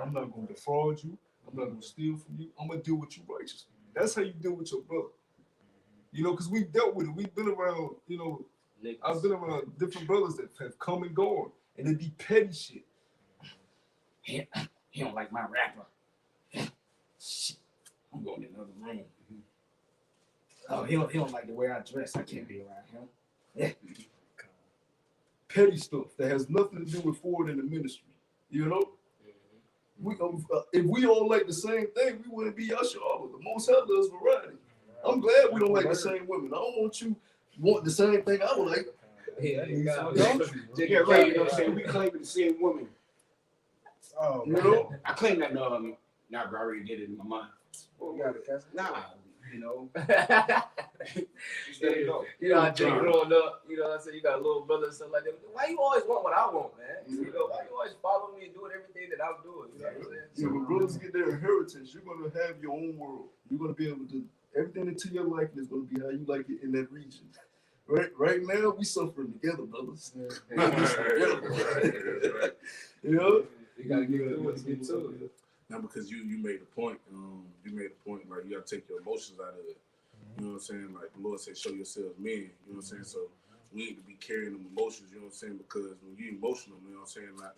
I'm not gonna defraud you. I'm not gonna steal from you. I'm gonna deal with you righteously. That's how you deal with your brother. You know, because we've dealt with it. We've been around, you know, I've been around different brothers that have come and gone, and it be petty shit. He don't like my rapper. Shit, I'm going in another room. Oh, he don't like the way I dress. I can't be around him. Yeah. Petty stuff that has nothing to do with forward in the ministry. You know? We, if we all like the same thing, we wouldn't be Yasha'Allah. The Most High loves variety. I'm glad we don't like the same women. I don't want you want the same thing I would like. Yeah, right. You know what I'm saying? We claim the same woman. Oh, you know? I claim that now I already did it in my mind. Well, you got it, Cass. Nah, you know. You know, I just growing up, you know what I'm saying? You got a little brother and stuff like that. Why you always want what I want, man? You know, why you always follow me and doing everything that I'm doing? You know what I'm saying? So when brothers get their inheritance, you're going to have your own world. You're going to be able to, everything into your life is going to be how you like it in that region. Right now, we suffering together, brothers. You know? You got to get through it to get to it. Now, because you made a point, like you got to take your emotions out of it. You know what I'm saying? Like the Lord said, show yourselves men. You know what I'm saying? So we need to be carrying them emotions. You know what I'm saying? Because when you're emotional, you know what I'm saying? Like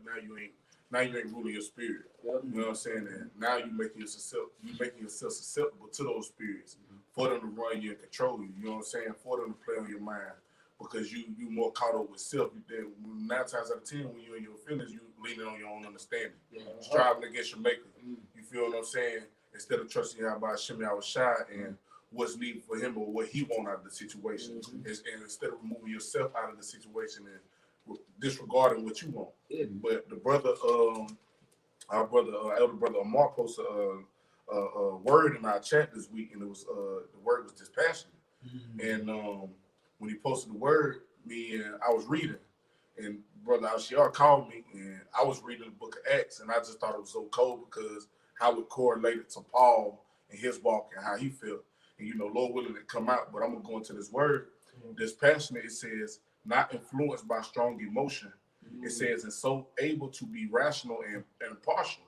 now you ain't ruling your spirit. You know what I'm saying? And now you making yourself susceptible to those spirits for them to run you and control you. You know what I'm saying? For them to play on your mind. Because you more caught up with self. 9 times out of 10, when you're in your feelings, you leaning on your own understanding. Striving against your maker. You feel what I'm saying? Instead of trusting Yahweh Hashem Yahushua and what's needed for him or what he want out of the situation. And instead of removing yourself out of the situation and disregarding what you want. But the brother, our elder brother Amar posted a word in our chat this week, and it was the word was dispassionate. And when he posted the word, I was reading, and Brother Al-Shiar called me, and I was reading the book of Acts, and I just thought it was so cold because how it correlated to Paul and his walk and how he felt. And, you know, Lord willing to come out, but I'm going to go into this word. This passionate, it says, not influenced by strong emotion. It says, and so able to be rational and impartial.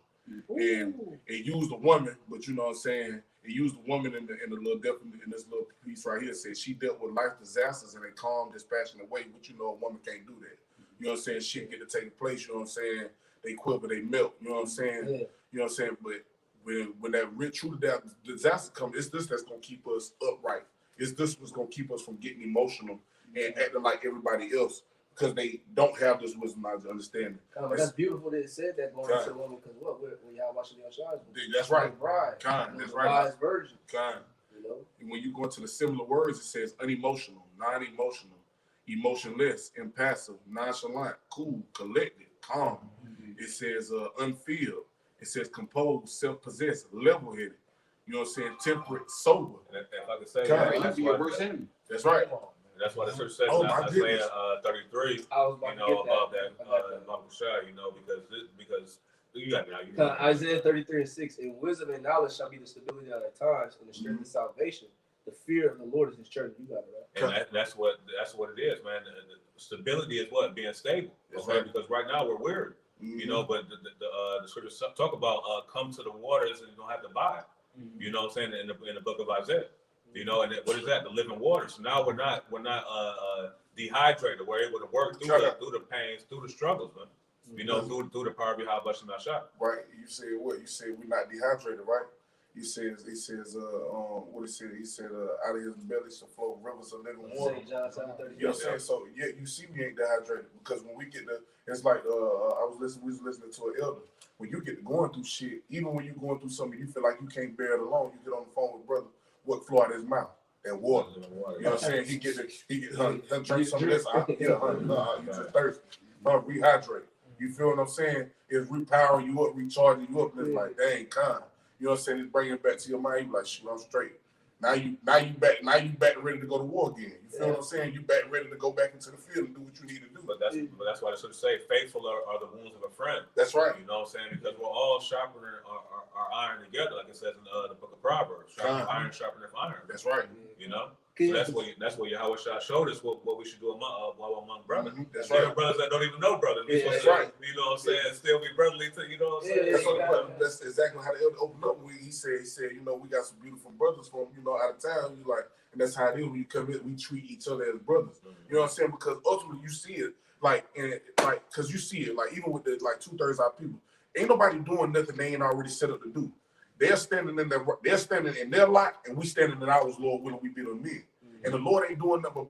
And it used a woman, but you know what I'm saying? It used the woman in the little in this little piece right here. It said she dealt with life disasters in a calm, dispassionate way, but you know a woman can't do that. You know what I'm saying? Shit get to take place. You know what I'm saying? They quiver, they melt. You know what I'm saying? Yeah. You know what I'm saying? But when that true disaster comes, it's this that's gonna keep us upright. It's this what's gonna keep us from getting emotional and acting like everybody else because they don't have this wisdom knowledge understanding. But that's beautiful that it said that going to the woman because when y'all watching the Shires, that's right. Bride, That's the right. wise virgin. You know, and when you go into the similar words, it says unemotional, non-emotional, emotionless, impassive, nonchalant, cool, collected, calm. It says unfilled. It says composed, self-possessed, level-headed. You know what I'm saying? Temperate, sober. And if I could say That's right. That's why the church says Oh, in my Isaiah 33, I was about to get about that. Imam Shah, because you got it now. Isaiah 33:6, and wisdom and knowledge shall be the stability of our times and the strength of salvation. The fear of the Lord is his church. You got it right. And that's what it is, man. The stability is what being stable. That's Okay? right. Because right now we're weary, you know. But the scriptures talk about come to the waters and you don't have to buy. You know what I'm saying in the book of Isaiah. You know, and what is that? The living water. So now we're not dehydrated. We're able to work through the pains, through the struggles, man. You know, through the power behind Bashim Shot. Right. You said what? You said we're not dehydrated, right? He says what he said? He said out of his belly shall flow rivers of living water. St. John 7:30. You know what I'm saying? So yeah, you see we ain't dehydrated because when we get it's like we was listening to an elder. When you get to going through shit, even when you're going through something you feel like you can't bear it alone, you get on the phone with brother. What flow out of his mouth? That water. You know what I'm saying? He get drink some of this. You just thirsty. Rehydrate. You feel what I'm saying? It's repowering you up, recharging you up. And it's like, dang, kind. You know what I'm saying? It's bringing it back to your mind. You like, shoot, I'm straight. Now you back ready to go to war again. You feel what I'm saying? You back ready to go back into the field and do what you need to do. But that's why they sort of say faithful are the wounds of a friend. That's right. You know what I'm saying? Because we're all sharpening our iron together, like it says in the book of Proverbs. Iron sharpening iron. That's right. You know? So that's what Yahweh Shah showed us what we should do among brothers. That's right. right. Brothers that don't even know brothers. That's right. You know what I'm saying? Still be brotherly to, you know what I'm saying? That's exactly how the elder opened up with. He said, you know, we got some beautiful brothers from, you know, out of town. You like, and that's how it is when you come in, we treat each other as brothers. You know what I'm saying? Because ultimately you see it, because you see it, like even with the 2/3 of our people, ain't nobody doing nothing they ain't already set up to do. They're standing in their lot, and we standing in ours, Lord, willing we be the men. And the Lord ain't doing nothing but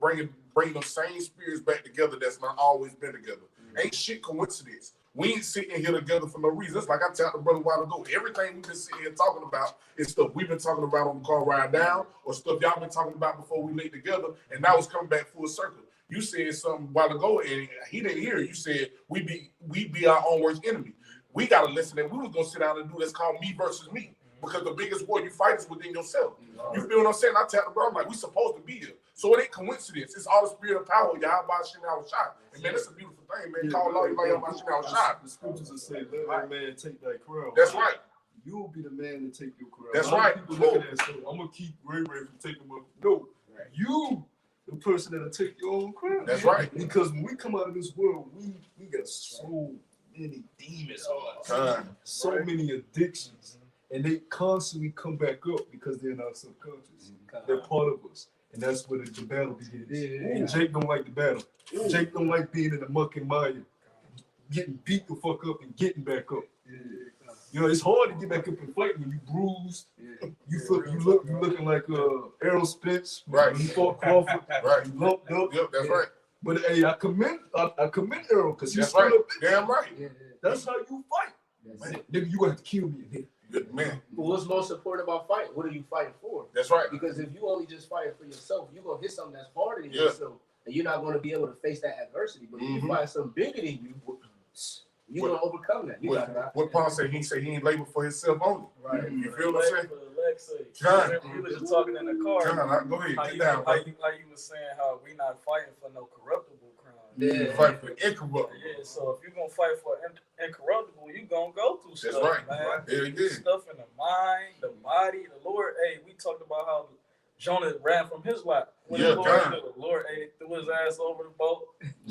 bringing them same spirits back together that's not always been together. Ain't shit coincidence. We ain't sitting here together for no reason. It's like I told the brother a while ago. Everything we've been sitting here talking about is stuff we've been talking about on the car ride down, or stuff y'all been talking about before we laid together, and now it's coming back full circle. You said something a while ago, and he didn't hear it. You said we be our own worst enemy. We got a lesson that we was gonna sit down and do that's called me versus me. Because the biggest war you fight is within yourself. You feel what I'm saying? I tell the bro, I'm like, we supposed to be here. So it ain't coincidence. It's all the spirit of power. Yahweh Shem Shot. And man, it's a beautiful thing, man. Call Allah Yahweh Shem Shot. The scriptures will say, let that man take that crown. That's right. You'll be the man to take your crown. That's right. People look at that and say, I'm going to keep Ray from taking my. No. Right. You, the person that'll take your own crown. That's right. Because when we come out of this world, we got so many demons on us. So many addictions. And they constantly come back up because they're not subconscious. They're part of us. And that's where the battle begins. And Jake don't like the battle. Jake don't like being in the muck and mire, getting beat the fuck up and getting back up. You know, it's hard to get back up and fight when you bruised. You looking like Errol Spence. Right. When you fought Crawford. Right. You lumped up. Yep, that's right. But hey, I commend Errol because he's right. up. Damn right. That's how you fight. Man, nigga, you gonna have to kill me in here. Man. But what's most important about fighting? What are you fighting for? That's right. Because if you only just fighting for yourself, you're gonna hit something that's harder than yourself, and you're not gonna be able to face that adversity. But if you find something bigger than you, you're gonna overcome that. You got it. What Paul said, he said he ain't labor for himself only. Right. You feel what I'm saying? John, we was just talking in the car. John, go ahead. Get down, how you was saying how we not fighting for no corruptible crime. Yeah. Fight for incorruptible. Yeah, so if you're gonna fight for incorruptible, you gonna go through That's stuff, right. man. Yeah. Stuff in the mind, the body, the Lord. Hey, we talked about how Jonah ran from his life. When the Lord threw his ass over the boat,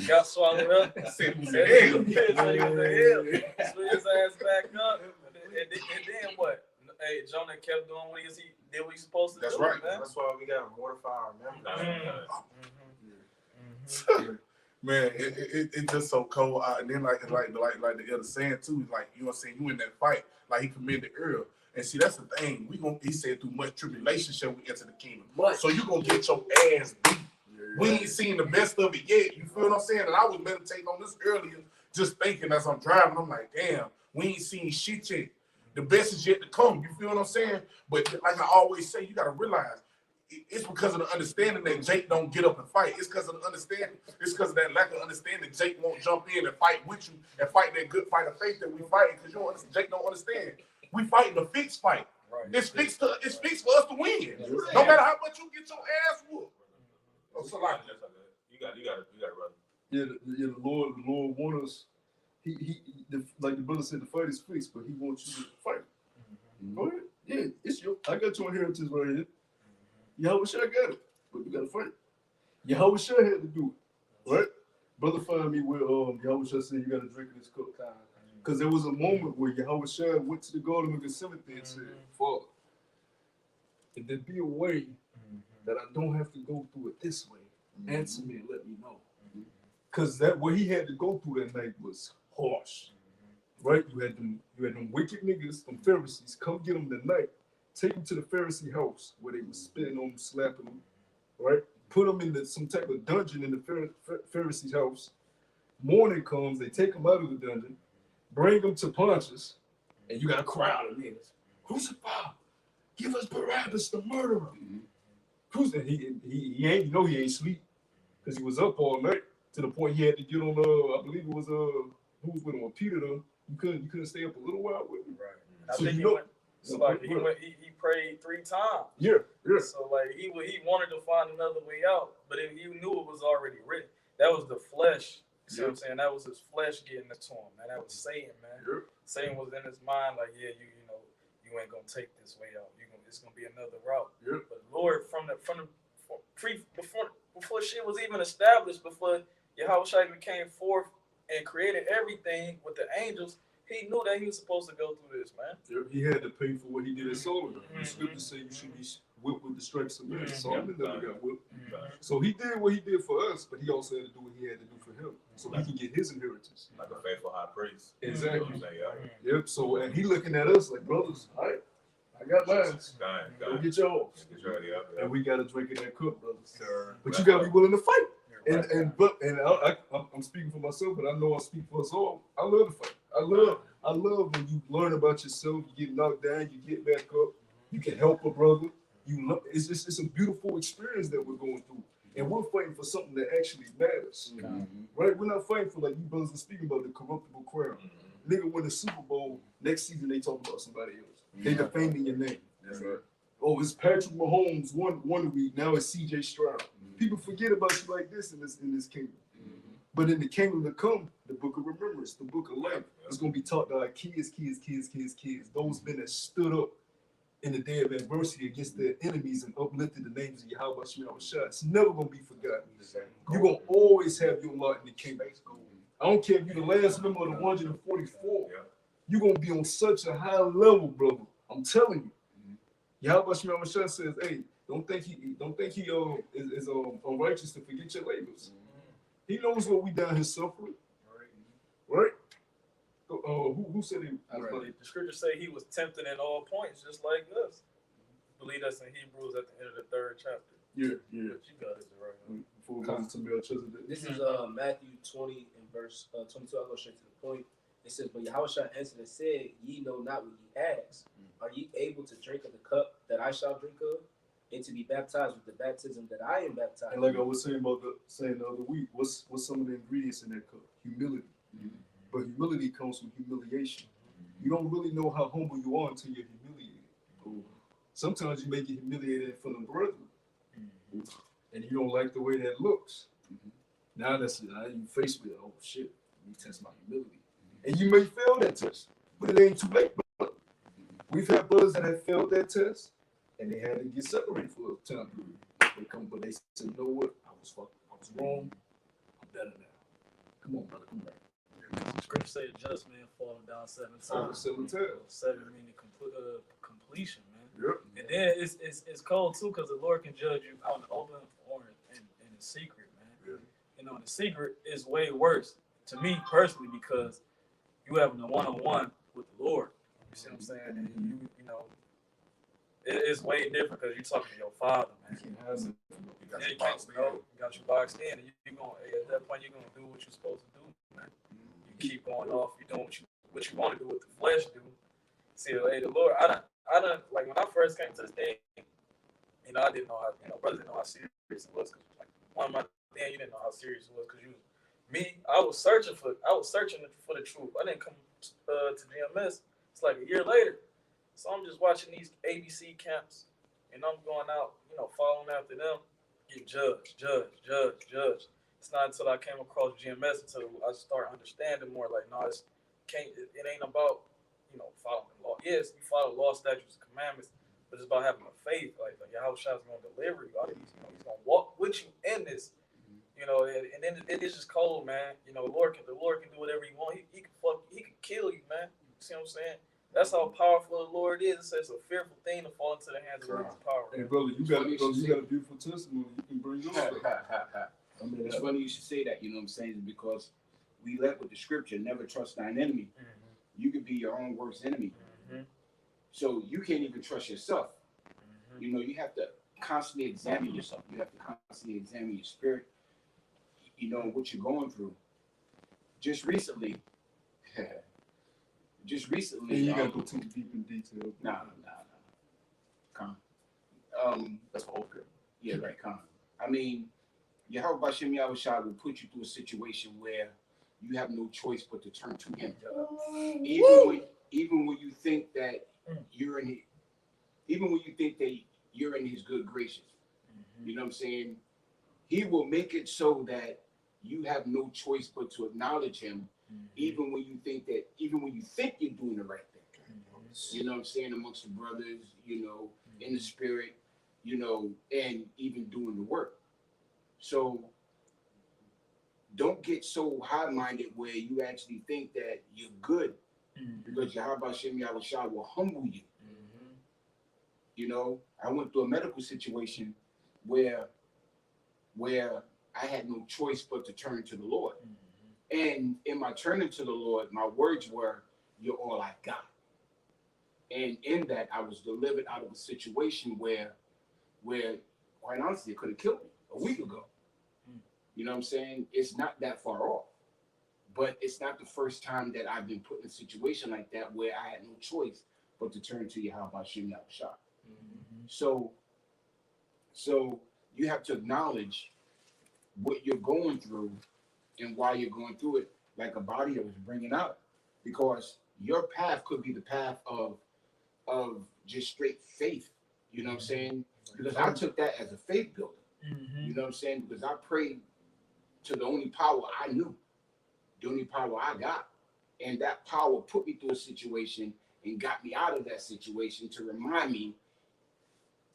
got swallowed up, slid his ass back up, and then what? Hey, Jonah kept doing what he did what he's supposed to That's do. right. Man. That's why we got to mortify our members. Man, it's just so cold. And then like the other saying too, like you know what I'm saying, you in that fight, like he committed Earl. And see, that's the thing. He said through much tribulation shall we enter the kingdom. So you gonna get your ass beat. We ain't seen the best of it yet. You feel what I'm saying? And I was meditating on this earlier, just thinking as I'm driving, I'm like, damn, we ain't seen shit yet. The best is yet to come. You feel what I'm saying? But like I always say, you gotta realize it's because of the understanding that Jake don't get up and fight. It's because of the understanding. It's because of that lack of understanding. Jake won't jump in and fight with you and fight that good fight of faith that we fighting. Because Jake don't understand. We fighting a fixed fight. Right. It's fixed for us to win. Yeah. No matter how much you get your ass whooped. Oh, so like, you got it, brother. Yeah, the Lord wants us. Like the brother said, the fight is fixed, but He wants you to fight. Go ahead. Yeah, it's your. I got your inheritance right here. Yahweh Shai got it, but you got to fight. Yahweh Shai had to do it, right? Brother, find me where Yahweh Shai said you got to drink of this cup. Because there was a moment where Yahweh Shai went to the Garden of Gethsemane and said, Father, if there be a way that I don't have to go through it this way, answer me and let me know. Because that what he had to go through that night was harsh. Right? You had them wicked niggas, them Pharisees, come get him that night, take him to the Pharisee house where they was spitting on him, slapping him, right? Put him in some type of dungeon in the Pharisee house. Morning comes, they take him out of the dungeon, bring him to Pontius, and you got a crowd of niggas. Crucify! Give us Barabbas, the murderer. He ain't sleep because he was up all night to the point he had to get on. I believe it was who was with him? Peter. Though you couldn't stay up a little while with him. Right. So he prayed 3 times. Yeah. So like he wanted to find another way out, but he knew it was already written. That was the flesh. You see what I'm saying? That was his flesh getting it to him, man. That was Satan, man. Yeah. Satan was in his mind like, yeah, you ain't gonna take this way out. It's gonna be another route. Yeah. But Lord, before shit was even established, before Yahweh Shai came forth and created everything with the angels, he knew that he was supposed to go through this, man. Yeah, he had to pay for what he did in Solomon. The scriptures say you should be whipped with the stripes of men. Solomon never got whipped. So he did what he did for us, but he also had to do what he had to do for him, so he can get his inheritance. Like a faithful high priest. Exactly. Yep. So and he looking at us like, brothers, all right, I got mine. Go get yours. And we gotta drink in that cup, brothers. Sure. But you gotta be willing to fight. I'm speaking for myself, but I know I speak for us all. I love to fight. I love when you learn about yourself. You get knocked down, you get back up. You can help a brother. It's a beautiful experience that we're going through, and we're fighting for something that actually matters. Right? We're not fighting for, like you brothers are speaking about, the corruptible crown. Nigga win the Super Bowl, next season they talk about somebody else. They defaming your name. That's right. Oh, it's Patrick Mahomes one week. Now it's CJ Stroud. People forget about you like this in this kingdom. But in the kingdom to come, the book of remembrance, the book of life, it's gonna be taught to our kids. Those men that stood up in the day of adversity against their enemies and uplifted the names of Yahweh Shai. It's never gonna be forgotten. You're gonna always have your lot in the kingdom. I don't care if you're the last member of the 144. You're gonna be on such a high level, brother. I'm telling you. Yahweh Shai says, "Hey, don't think he is unrighteous to forget your labors. He knows what we down here suffering, right? Who said he? The scriptures say he was tempted in all points, just like us. I believe that's in Hebrews at the end of the 3rd chapter. Yeah. But you got it right. Before we go to Melchizedek. This is Matthew 20 and verse 22. I'll go straight to the point. It says, "But Yahweh Shai answered and said, Ye know not what ye ask. Are ye able to drink of the cup that I shall drink of, and to be baptized with the baptism that I am baptized?" And like I was saying the other week, what's some of the ingredients in that cup? Humility. But humility comes from humiliation. You don't really know how humble you are until you're humiliated. Sometimes you may get humiliated from the brethren, and you don't like the way that looks. Now you faced with, oh shit, let me test my humility. And you may fail that test, but it ain't too late, brother. We've had brothers that have failed that test, and they had to get separated for a time period. But they said, you know what? I was wrong. I'm better now. Come on, brother, come back. Scripture say a just man falling down 7 times. 7 times. 7 meaning complete completion, man. Yep. And then it's cold too, because the Lord can judge you out in the open or in the secret, man. Yeah. You know, the secret is way worse to me personally, because you having a one-on-one with the Lord. You see what I'm saying? And you know, it's way different because you're talking to your Father, man. You can't You got your box in, and you gonna at that point you're gonna do what you're supposed to do, man. You keep going off, you doing what you want to do, what the flesh do. See, hey, the Lord, I done like when I first came to this thing, you know, I didn't know how, you know, brothers didn't know how serious it was. Cause like one of my thing, you didn't know how serious it was, because you, me, I was searching for the truth. I didn't come to GMS. It's like a year later, so I'm just watching these ABC camps, and I'm going out, you know, following after them, get judged. It's not until I came across GMS until I start understanding more. Like, no, it ain't about, you know, following the law. Yes, you follow law, statutes, and commandments, but it's about having a faith. Like Yahushua's going to deliver you. He's going to walk with you in this. You know, and then it's just cold, man. You know, the Lord can do whatever he wants. He can kill you, man. You see what I'm saying? That's how powerful the Lord is. It's a fearful thing to fall into the hands of His power. Hey, brother, you got a beautiful testimony. You can bring yours up. I mean, it's funny you should say that, you know what I'm saying, because we led with the scripture, never trust thine enemy. Mm-hmm. You could be your own worst enemy. Mm-hmm. So you can't even trust yourself. Mm-hmm. You know, you have to constantly examine yourself. You have to constantly examine your spirit, you know, what you're going through. Just recently, And you got to go too deep in detail. Nah. Con. That's okay. Yeah, right, con. I mean, Yahweh Bashem Yahushua will put you through a situation where you have no choice but to turn to him. Even when you think that you're in his good graces. You know what I'm saying? He will make it so that you have no choice but to acknowledge him, even when you think you're doing the right thing. You know what I'm saying? Amongst the brothers, you know, in the spirit, you know, and even doing the work. So don't get so high-minded where you actually think that you're good, because Yahweh Shem Yahushua will humble you. You know, I went through a medical situation where I had no choice but to turn to the Lord. And in my turning to the Lord, my words were, "You're all I got." And in that, I was delivered out of a situation where quite honestly, it could have killed me a week ago. You know what I'm saying? It's not that far off. But it's not the first time that I've been put in a situation like that where I had no choice but to turn to Yahweh Shem Yahushua. So you have to acknowledge what you're going through and why you're going through it, like a body that was bringing out, because your path could be the path of just straight faith. You know what I'm saying? Because I took that as a faith builder. You know what I'm saying? Because I prayed to the only power I knew, the only power I got, and that power put me through a situation and got me out of that situation to remind me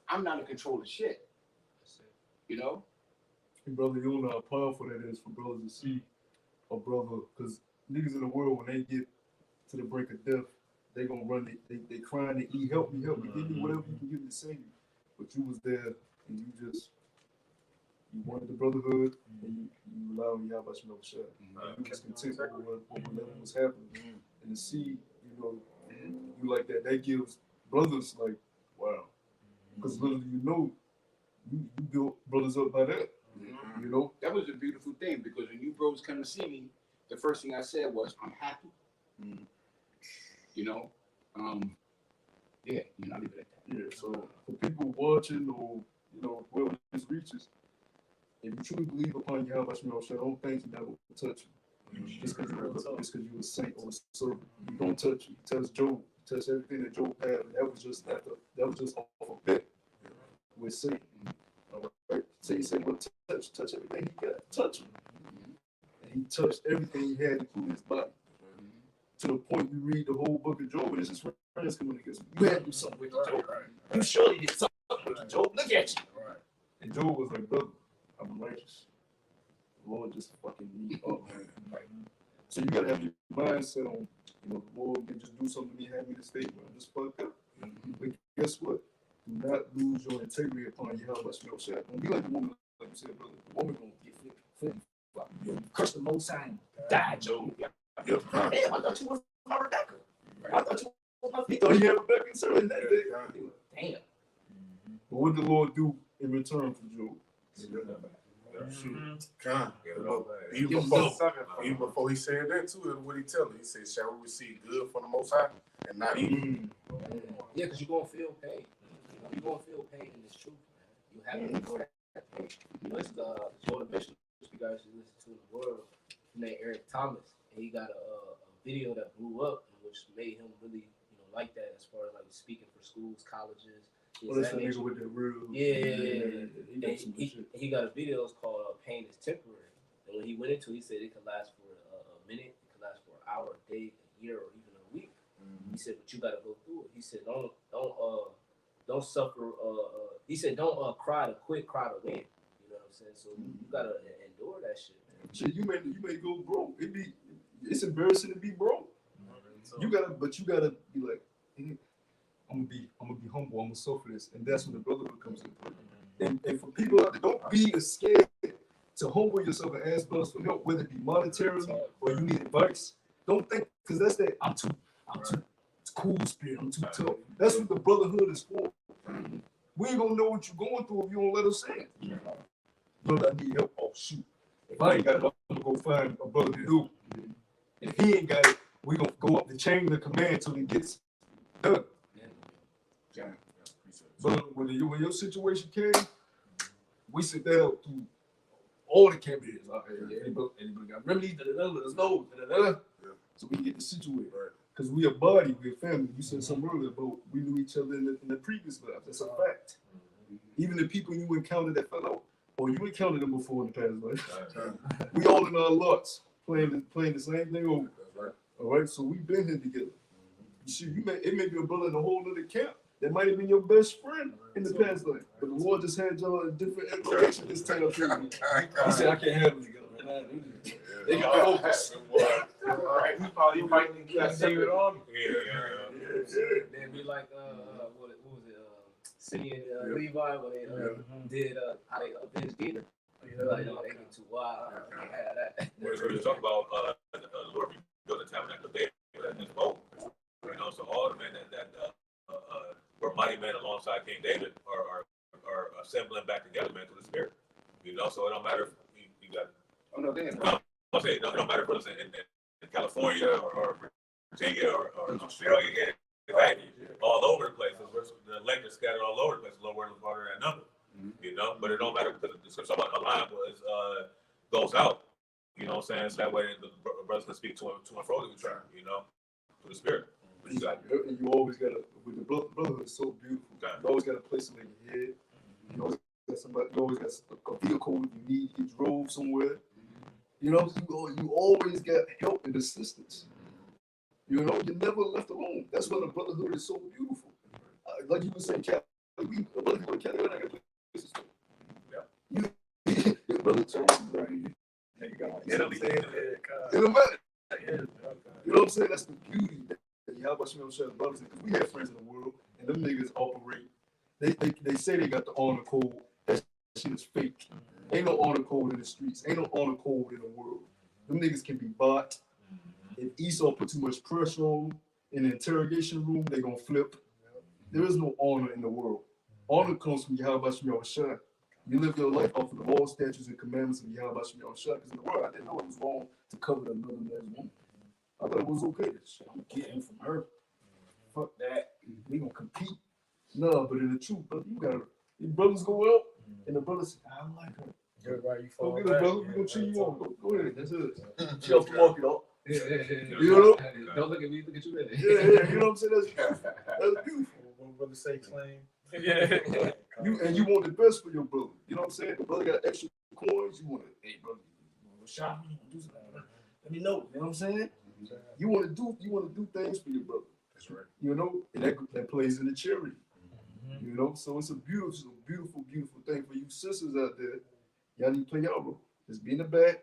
I'm not in control of shit. You know? And brother, you know how powerful that is for brothers to see a brother, because niggas in the world, when they get to the brink of death, they gonna run, they crying, they eat, help me, give me whatever you can give me to save you. But you was there, and you wanted the brotherhood, and you rely on Yahweh Shem Yahushua. You was content with whatever was happening. And to see, you know, you like that gives brothers like, wow. Because little do you know, you built brothers up by that. You know? That was a beautiful thing, because when you bros come to see me, the first thing I said was, I'm happy. You know? Yeah, you know, I'll leave it at that. Yeah, so for people watching, or, you know, whoever this reaches, if you truly believe upon Yahweh Shem Yahushua, don't think he never will touch you. Just because you're a saint or a servant. You don't touch you. He touched Job. He touched everything that Job had. And that was just off of bet with Satan. All right. So he said, well, touch everything he got. Touch him. And he touched everything he had, including his body. To the point you read the whole book of Job, and it's his friends coming against him. You had to do something with Job. You surely did something with Job. Look at you. And Job was like, brother, I'm righteous. The Lord just fucking me up. So you gotta have your mindset on, you know, the Lord can just do something to me, have me to stay where I'm just fucked up. But you guess what? Do not lose your integrity upon your help. Don't be like the woman, like you said, brother. The woman gonna get flipped. You curse the most sign, die, Joe. Damn, I thought you was my Rebecca. I thought you was my feet. Thought you had Rebecca and Sarah in that day. Damn. But what did the Lord do in return for Job? God, even before he said that too, what he tell her? He said, "Shall we receive good from the Most High and not evil?" Yeah, because you're gonna feel pain. You're gonna feel pain in this truth, man. You have to ignore that pain. You know, it's the motivational speaker I used to listen to in the world, named Eric Thomas, and he got a video that blew up, which made him really, like that as far as like speaking for schools, colleges. Well, that's the nigga with the real. Yeah. He got a video. It's called "Pain is Temporary," and when he went into it, he said it could last for a minute, it could last for an hour, a day, a year, or even a week. He said, but you got to go through it. He said, don't suffer. He said, don't cry to quit, cry to win. You know what I'm saying? So you gotta endure that shit, man. Shit, you may go broke. It's embarrassing to be broke. You gotta be like, I'm gonna be humble. I'm gonna suffer this, and that's when the brotherhood comes in. And for people out there, don't be scared to humble yourself and ask brothers for help, whether it be monetarily or you need advice. Don't think, because that's that I'm too cool spirit. I'm too tough. That's what the brotherhood is for. We ain't gonna know what you're going through if you don't let us in. Brother, I need help. Oh shoot! If I ain't got it, I'm gonna go find a brother to do. And if he ain't got it, we gonna go up the chain of command till he gets done. But when your situation came, we sit there through all the campaigns. Anybody got remedies? Let us know. So we get the situation. Because we a body, we a family. You said something earlier about we knew each other in the previous life. That's a fact. Even the people you encountered that fell out, or you encountered them before in the past life. We all in our lots playing the same thing over. All right, so we've been here together. You see, it may be a brother in a whole other camp that might have been your best friend in the past life, but the Lord just had y'all in different information this time. He said, "I can't handle it." They got focus. He probably fighting against David Army. Then be like, what was it? City and Levi when they did how they avenged Peter. Like, they get too wild. I can't have that. We're going to talk about the Lord rebuilt the tabernacle of David and his boat. So all the men that were mighty men alongside King David are assembling back together, man, through the Spirit. So it don't matter if you got. Oh no, damn. I'll say it don't matter if it's in California or Virginia or Australia, all over the place. The elect are scattered all over the place. The lower is part of that number, But it don't matter because the scripture about the line goes out. You know what I'm saying? So that way the brothers can speak to and fro to each other, through the Spirit. And you always got with the brotherhood is so beautiful. You always got a place to lay your head. You always got somebody. You always got a vehicle if you need to get drove somewhere. You always got help and assistance. You're never left alone. That's why the brotherhood is so beautiful. Like you were saying, Cali, a brother go to Cali, I got places to. Yeah. Your brother told me, right? You know what I'm saying? You know what I'm saying? That's the beauty. How about you share the brothers? Because we have friends in the world, and them niggas operate. They say they got the honor code. That shit is fake. Ain't no honor code in the streets. Ain't no honor code in the world. Them niggas can be bought. If Esau put too much pressure on them in the interrogation room, they gonna flip. There is no honor in the world. Honor comes from Yahweh Shai. You live your life off of the law, statutes, and commandments of Yahweh Shai. Because in the world, I didn't know it was wrong to cover another man's woman. I thought it was okay. I'm getting from her. Fuck that. We gonna compete. No, but in the truth, brother, you gotta. Your brothers go out, and the brothers say, I don't like her. Everybody, you Go fall get back. her, brother. We gonna cheer you on. Go ahead. That's it. She Yeah. off the market, off. Yeah. You Don't look at me, look at you. Yeah. You know what I'm saying? That's beautiful. That's beautiful. What brother say, claim? You want the best for your brother. You know what I'm saying? The brother got extra coins. You want to, hey brother, you want to shop? You want to do something? Let me know. You know what I'm saying? You want to do things for your brother. That's right. And that plays in the charity. So it's a beautiful, beautiful, beautiful thing for you sisters out there. Y'all need to play y'all role. Just be in the back.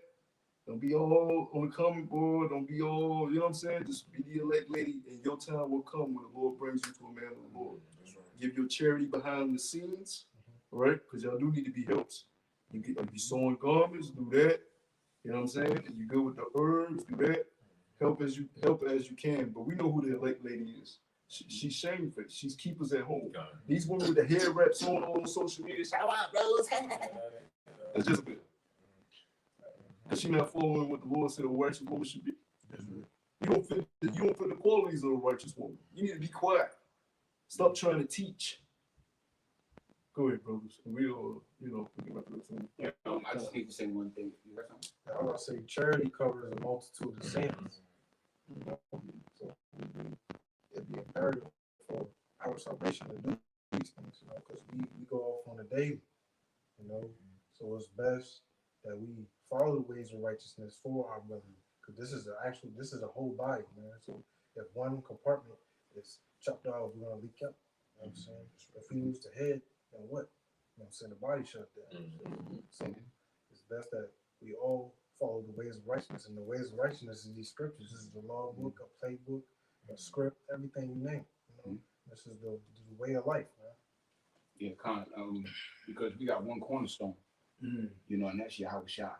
Don't be all on the comment board. Don't be all, you know what I'm saying? Just be the elect lady, and your time will come when the Lord brings you to a man of the Lord. give your charity behind the scenes, right? Because y'all do need to be helped. You be sewing garments, do that. You know what I'm saying? And you go with the herbs, do that. Help as you can. But we know who the elect lady is. She's shamefaced. She's keepers at home. These women with the hair wraps on social media. Shout out, bros. That's just a bit. Because she not following what the Lord said a righteous woman should be. You don't fit the qualities of a righteous woman. You need to be quiet. Stop trying to teach. Go ahead, brothers. We'll, pick up the thing. Yeah, I just need to say one thing. You got something? I want to say charity covers a multitude of sins. So it'd be imperative for our salvation to do these things, because we go off on a daily, So it's best that we follow the ways of righteousness for our brethren, because this is a whole body, man. So if one compartment is chopped off, we're gonna leak out. You know what I'm saying? If we lose the head, then what? You know what I'm saying? The body shut down. So it's best that we all follow the ways of righteousness, and the ways of righteousness is these scriptures. This is the law book, a playbook, a script, everything you name. This is the way of life, man. Yeah, because we got one cornerstone, and that's Yahweh Shai.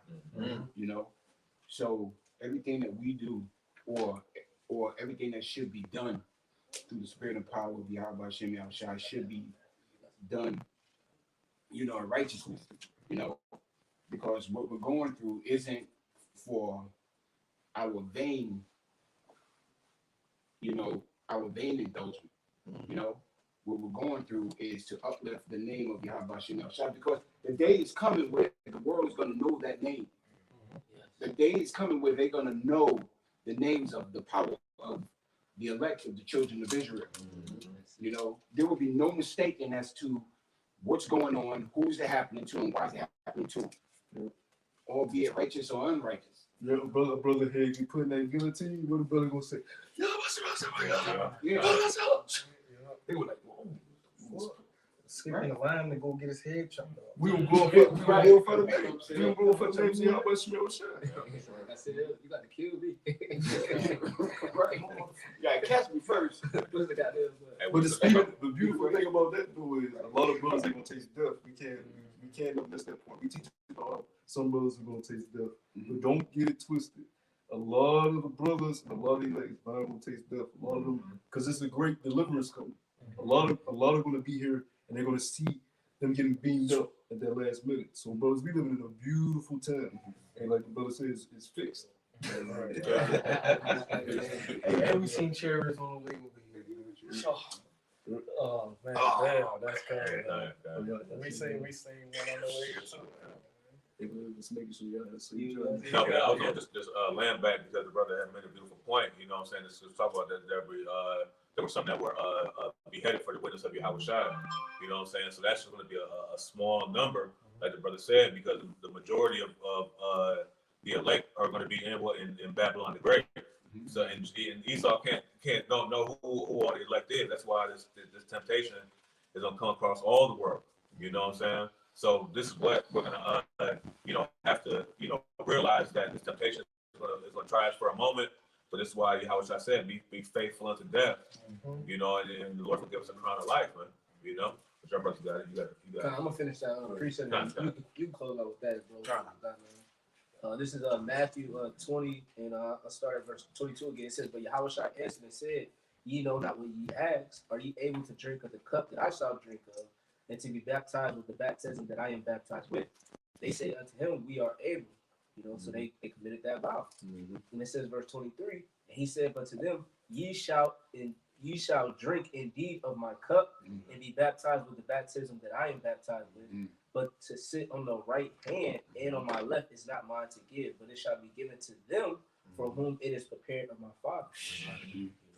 So everything that we do, or everything that should be done through the spirit and power of Yahweh Shem Yahweh Shai should be done, in righteousness, because what we're going through isn't for our vain, our vain indulgence. What we're going through is to uplift the name of Yahweh Shem Yahweh Shai, because the day is coming where the world is going to know that name. The day is coming where they're going to know the names of the power of the elect of the children of Israel. There will be no mistaking as to what's going on, who's it happening to, and why it's happening to them, albeit righteous or unrighteous. Yeah, brother Haig, you putting that guillotine, what the brother gonna say? Yeah. They were like, whoa. Skipping the line to go get his head chopped off. We don't go for the name. We don't go for the names of Yahweh Shem Yahweh Shai. I said, you got to kill me. Right. You gotta catch me first. But the beautiful thing about that though is a lot of brothers ain't gonna taste death. We can't miss that point. We teach some brothers are gonna taste death, but don't get it twisted. A lot of the brothers and a lot of the ladies are not gonna taste death. A lot of them, because it's a great deliverance coming. A lot are gonna be here and they're gonna see them getting beamed up at that last minute. So brothers, we living in a beautiful time, and like the brother says, it's fixed. And we seen chariots on the way over here. Oh man, damn, that's crazy. We seen one on the way too. Just making sure y'all have No, but I was gonna just land back because the brother had made a beautiful point. You know what I'm saying? Let's talk about that. There were some that were beheaded for the witness of Yahweh Shai. You know what I'm saying? So that's just going to be a small number, like the brother said, because the majority of the elect are going to be in Babylon the Great. So and Esau don't know who all the elect is. That's why this temptation is going to come across all the world. You know what I'm saying? So this is what we're going to have to realize, that this temptation is going to try us for a moment. So this is why Yahweh Shai said, be faithful unto death. And the Lord will give us a crown of life, man. But your brother got it. You got it. I'm gonna finish that. Appreciate it. You can close out with that, bro. This is Matthew 20, and I'll start at verse 22 again. It says, "But Yahweh Shai answered and said, Ye know not what ye ask. Are ye able to drink of the cup that I shall drink of, and to be baptized with the baptism that I am baptized with? They say unto him, We are able." So they committed that vow. And it says, verse 23, and he said unto them, Ye shall drink indeed of my cup, and be baptized with the baptism that I am baptized with. But to sit on the right hand and on my left is not mine to give, but it shall be given to them for whom it is prepared of my Father.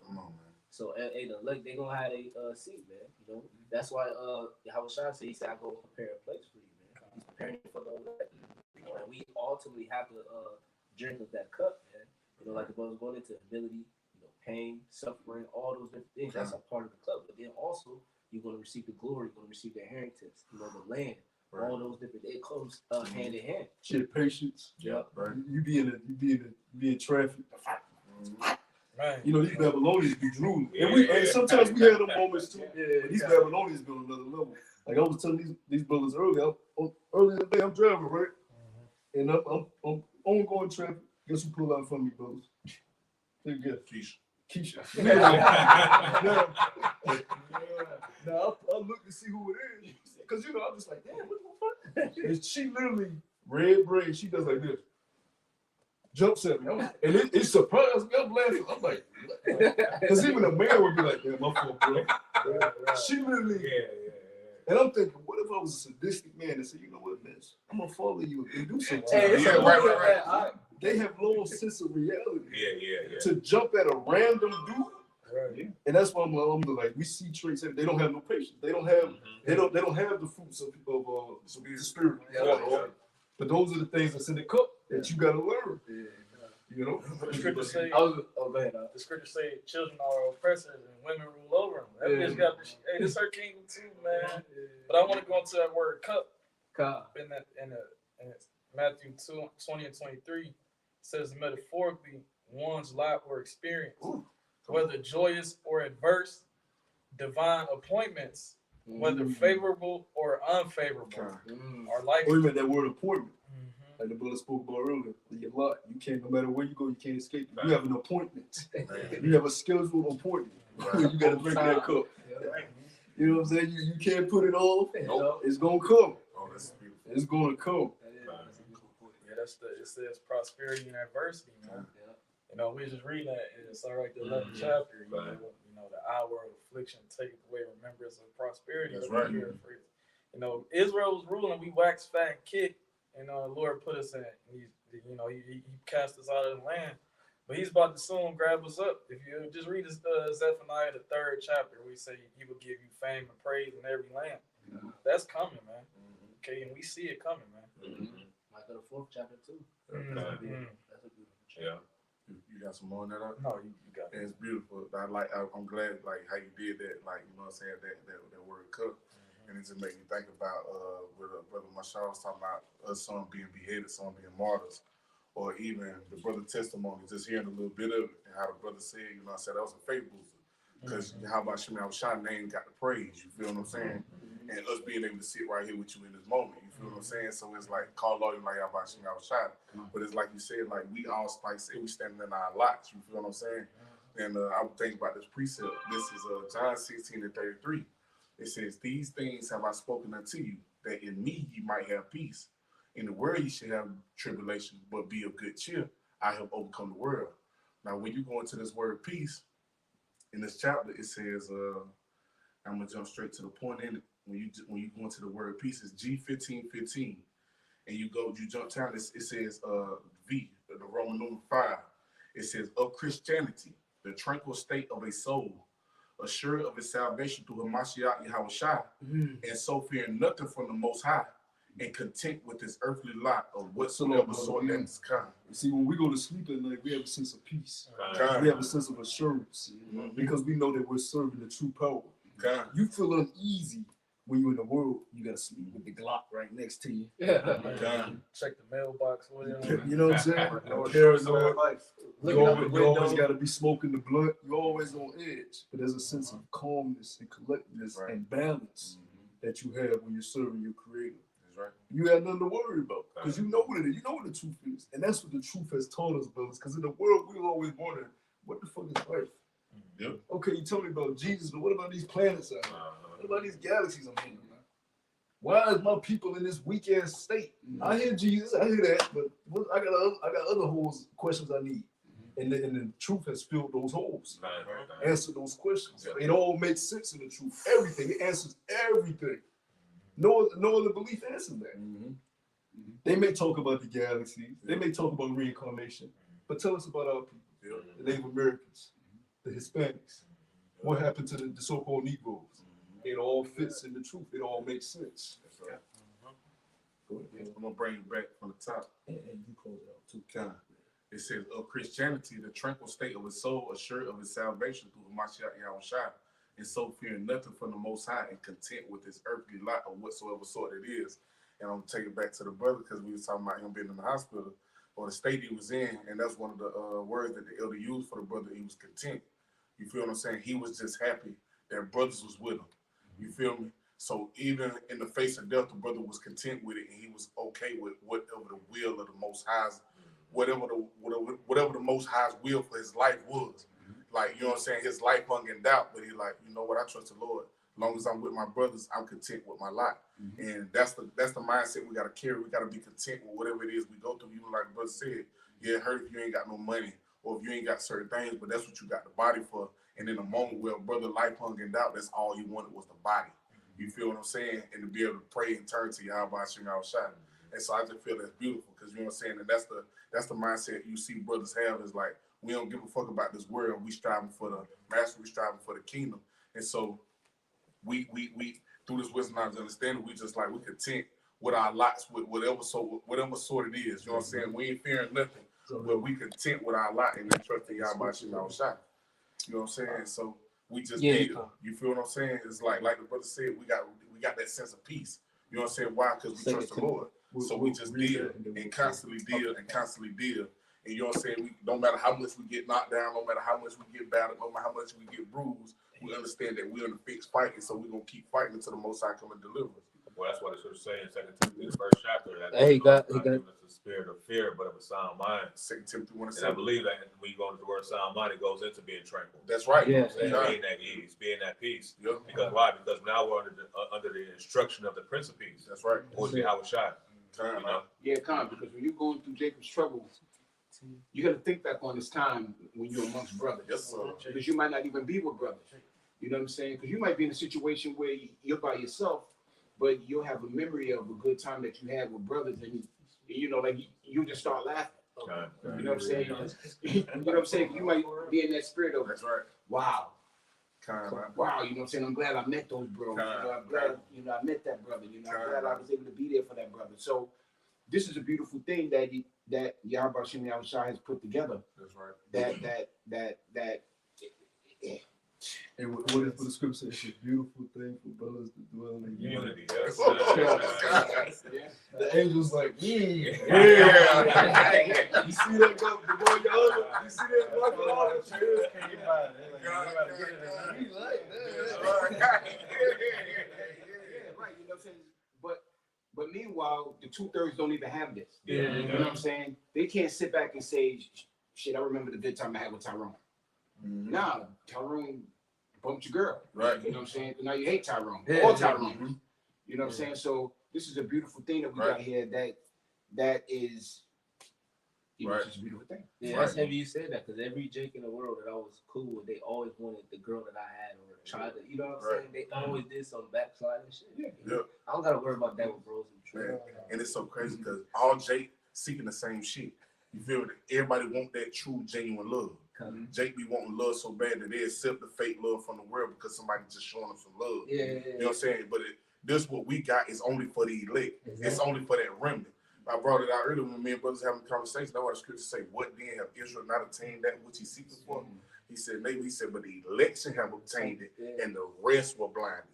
Come on, man. So look, they're gonna have a seat, man. That's why Yahweh Shai said, he said, I go prepare a place for you, man. He's preparing for the elect. And we ultimately have to drink of that cup, man. Like the brother's going into humility, pain, suffering, all those different things. That's a part of the cup. But then also, you're going to receive the glory, you're going to receive the inheritance, the land, all those different. It comes hand in hand. Shit, patience. Yeah, right. You be in traffic. Man. You know, these Babylonians be drooling. Yeah, And sometimes we have them moments too. Yeah, But these Babylonians be on another level. Like I was telling these brothers earlier, earlier today I'm driving, right? And I'm ongoing traffic. Guess who pulled out in front of me, brothers? Take a guess. Keisha. Now I look to see who it is. Because, you know, I'm just like, damn, what the fuck? And she literally, red braid, she does like this. Jumps at me. And it surprised me. I'm laughing. I'm like, because even a man would be like, yeah, my fault, bro. She literally, and I'm thinking, what if I was a sadistic man and said, you know what, man, I'm going to follow you and do something. Hey, it's right. They have low sense of reality. Yeah. To jump at a random dude. Right. And that's why I'm like, we see traits. They don't have no patience. They don't have the fruits of the spirit. But those are the things that's in the cup that you gotta learn. You know. The scripture say, go ahead. the scripture say, children are oppressors and women rule over them. That bitch got this. Hey, this her kingdom too, man. But I want to go into that word cup. In Matthew 2:20 and 23, it says metaphorically, one's lot or experience. Whether joyous or adverse, divine appointments, whether favorable or unfavorable, are like. Or even that word appointment, like the brother spoke about earlier. Your lot, you can't. No matter where you go, you can't escape. You have an appointment. You have a scheduled appointment. You got to drink that cup. You know what I'm saying? You can't put it off. It's gonna come. Oh, that's beautiful. It's gonna come. Yeah, it says prosperity and adversity, man. You know, we just reading that, and it's all right, the 11th chapter, you know, the hour of affliction taketh away remembrance of prosperity. That's right. You know, Israel was ruling, we waxed fat and kicked, and the Lord put us in. You know, he cast us out of the land, but he's about to soon grab us up. If you just read Zephaniah, the 3rd chapter, we say he will give you fame and praise in every land. That's coming, man. Okay, and we see it coming, man. Like the 4th chapter too. That's a beautiful You got some more on that? No, you got it. It's beautiful. I'm glad like how you did that. Like, you know what I'm saying, that word cup. And it just made me think about what Brother Mashal was talking about, us some being beheaded, some being martyrs, or even the brother testimony, just hearing a little bit of it and how the brother said, you know what I'm saying, that was a faith booster. Because how about Shemai Shah name got the praise, you feel what I'm saying? And us being able to sit right here with you in this moment, you feel what I'm saying? So it's like, call all you like how about Shemai Shah. But it's like you said, like we all, like say we standing in our lots, you feel what I'm saying? And I would think about this precept. This is John 16 and 33. It says, these things have I spoken unto you, that in me ye might have peace. In the world ye should have tribulation, but be of good cheer. I have overcome the world. Now, when you go into this word peace, in this chapter, it says, I'm gonna jump straight to the point in it. When you go into the word peace, it's G15:15, and you jump down. It says V, the Roman numeral 5. It says of Christianity, the tranquil state of a soul, assured of its salvation through Hamashiach Yahushua, and so fearing nothing from the Most High, and content with this earthly lot of whatsoever sort that is kind. See, when we go to sleep at night, we have a sense of peace. God. We have a sense of assurance because we know that we're serving the true power. God. You feel uneasy when you're in the world. You gotta sleep with the Glock right next to you. God. Check the mailbox. You know what I'm saying? You always got to be smoking the blunt. You're always on edge. But there's a sense of calmness and collectedness and balance that you have when you're serving your Creator. Right. You have nothing to worry about because you know what it is. You know what the truth is, and that's what the truth has taught us, brothers. Because in the world, we're always wondering, what the fuck is life? Yep. Okay, you told me about Jesus, but what about these planets out here? What about these galaxies I'm in? Why is my people in this weak ass state? I hear Jesus, I hear that, but I got other holes, questions I need, and the truth has filled those holes, answered those questions. It all makes sense in the truth. Everything, it answers everything. No other belief answers that. They may talk about the galaxies, they may talk about reincarnation, but tell us about our people, the Native Americans, the Hispanics. What happened to the so-called Negroes? It all fits in the truth. It all makes sense. That's right. Go ahead. I'm gonna bring it back from the top. And you close it out too. Kind. It says of Christianity, the tranquil state of his soul, assured of his salvation through Hamashiach Yahushua, and so fearing nothing from the Most High, and content with his earthly lot of whatsoever sort it is. And I'm gonna take it back to the brother because we was talking about him being in the hospital. or the state he was in, and that's one of the words that the elder used for the brother. He was content. You feel what I'm saying? He was just happy that brothers was with him. You feel me? So even in the face of death, the brother was content with it, and he was okay with whatever the will of the Most High's, whatever the Most High's will for his life was. Like, you know what I'm saying? His life hung in doubt, but he like, you know what? I trust the Lord. As long as I'm with my brothers, I'm content with my lot. And that's the mindset we got to carry. We got to be content with whatever it is we go through. Even like the brother said, yeah, it hurt if you ain't got no money or if you ain't got certain things, but that's what you got the body for. And in a moment where brother life hung in doubt, that's all he wanted was the body. You feel what I'm saying? And to be able to pray and turn to Yahweh Hashem Yahushua. And so I just feel that's beautiful because you know what I'm saying? And that's the mindset you see brothers have is like, we don't give a fuck about this world. We striving for the master, we striving for the kingdom. And so we through this wisdom knowledge understanding, we just like we content with our lots with whatever sort it is. You know what I'm saying? We ain't fearing nothing, but we content with our lot and then trusting Yahweh Hashem Yahushua. You know what I'm saying? So we just deal. You feel what I'm saying? It's like the brother said, we got that sense of peace. You know what I'm saying? Why? Because we trust the Lord. So we just deal and constantly deal and constantly deal. And you know what I'm saying? We no matter how much we get knocked down, no matter how much we get battered, no matter how much we get bruised, we understand that we're in a fixed fight, and so we're gonna keep fighting until the Most High come and deliver us. Well, that's what the scripture says in 2 Timothy, the first chapter. That He got a spirit of fear, but of a sound mind. 2 Timothy 1 and 7. And I believe that when you go into the word sound mind, it goes into being tranquil. That's right. Yeah. Being at ease, being at peace. Yep. Because why? Because now we're under the instruction of the Prince of Peace. That's right. Who is Yahushua. You know? Yeah, Con, because when you're going through Jacob's trouble, you got to think back on this time when you're amongst brothers. Yes, sir. Because you might not even be with brothers. You know what I'm saying? Because you might be in a situation where you're by yourself, but you'll have a memory of a good time that you had with brothers, and you know, like you just start laughing. Okay. You know what I'm saying? You know what I'm saying? You might be in that spirit of, That's right. wow. Wow. You know what I'm saying? I'm glad I met those bros. I'm glad, I met that brother. I'm glad I was able to be there for that brother. So this is a beautiful thing that Yahweh Hashem Yahushua has put together. That's right. That And what is the scripture says? It's a beautiful thing for brothers to dwell in unity. Yes. The angel's like, yeah. Yeah. You see that go, the boy y'all? You see that go? Right, you know what I'm saying? But meanwhile, the 2/3 don't even have this. Yeah. You know what I'm saying? They can't sit back and say, shit, I remember the good time I had with Tyrone. Nah, Tyrone bumped your girl. Right. You know what I'm saying? Now you hate Tyrone. Yeah. Or Tyrone. You know what I'm saying? So this is a beautiful thing that we got here that is, it's just a beautiful thing. Yeah, that's heavy you said that, because every Jake in the world that I was cool with, they always wanted the girl that I had or tried to, you know what I'm saying? They always did some backslide and shit. Yeah. I don't gotta worry about that with bros and Man. And it's so crazy because all Jake seeking the same shit. You feel me? Everybody want that true, genuine love. Jake be wanting love so bad that they accept the fake love from the world because somebody just showing them some love. Yeah. You know what I'm saying? But this what we got is only for the elect. Exactly. It's only for that remnant. I brought it out earlier when me and brothers having a conversation. That's why the scripture say, what then have Israel not obtained that which he seeking for? He said, maybe he said, but the election have obtained it and the rest were blinded.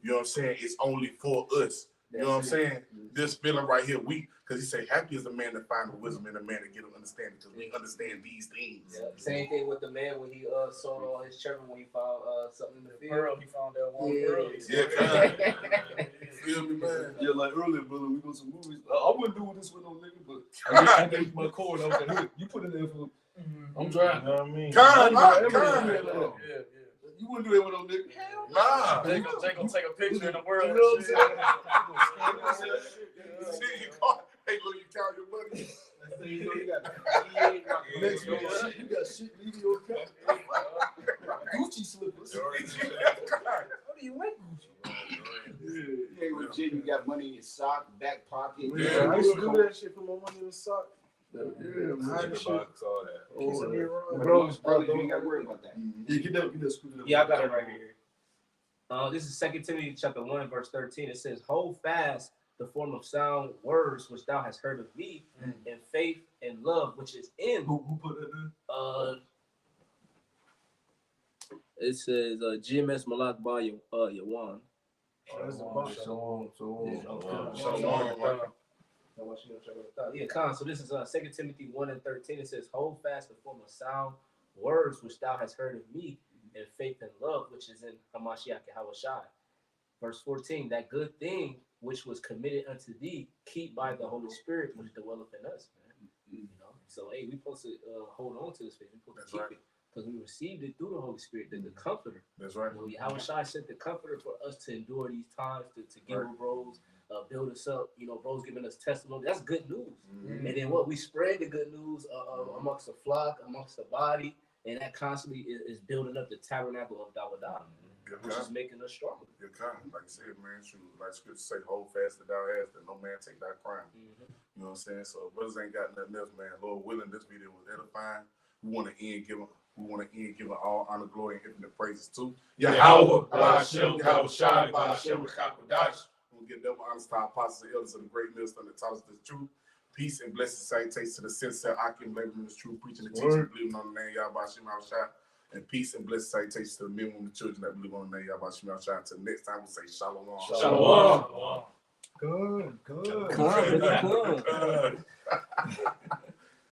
You know what I'm saying? It's only for us. You know what I'm saying? This feeling right here, because he said, happy is the man that find the wisdom and the man that get him understanding, because we understand these things. Yeah. Same thing with the man when he sold all his children when he found something in the field. Pearl, he found that one pearl. Yeah, feel me, man? Yeah, like earlier, brother, we go to movies. I wouldn't do this with no nigga, but I gave my cord. I was like, here, you put it in for. I'm driving. You know what I mean? You wouldn't do that with no nigga. Nah. They gonna take a picture in the world. You know what I'm saying? Hey, look, you count your money. You got Next man, you got shit leaving your car. Gucci slippers. How do you like Gucci? Yeah, with Jay, you got money in your sock, back pocket. Yeah, I used to do that shit for my money in the sock. Yeah, man. Box, all that. Bro, you ain't got to worry about that. Yeah, get that screwed up. Yeah, I got it right here. This is 2 Timothy chapter 1, verse 13. It says, hold fast the form of sound words which thou hast heard of me, in faith and love which is in. Who put that in? It says GMS Malak Ba Yawan. That's the box. So Yeah, Con. So this is 2 Timothy 1:13. It says, "Hold fast the form of sound words which thou hast heard of me, in faith and love which is in Hamashiach Yahushua." Verse 14, "That good thing which was committed unto thee, keep by the Holy Spirit which dwelleth in us." Man. You know, so hey, we supposed to hold on to this faith. We supposed to keep it because we received it through the Holy Spirit, the Comforter. That's right. You know, Yahushua sent the Comforter for us to endure these times, to give us bros, build us up. You know, bros giving us testimony. That's good news. And then what we spread the good news amongst the flock, amongst the body, and that constantly is building up the tabernacle of Dawadah, which is making us stronger. Your kind, like I said, man, shoot, like Scripture say, hold fast that thou hast, that no man take thy crown. You know what I'm saying? So brothers ain't got nothing else, man. Lord willing, this video was edifying. We want to end giving all honor, glory, and infinite praises to Yahweh, Ba'ashem, Yahushua, Ba'ashem, Rechakadash. We'll give double honors to our apostles and elders of the great minister that taught us the truth. Peace and blessed salutations to the sincere Akim laboring in the truth, preaching and teaching, believing on the name Yahweh Ba'ashem Yahushua. And peace and blessed salutations to the men and women, the children that believe on the name Yahweh Ba'ashem Yahushua. Until next time, we say shalom. Shalom. Good. Come.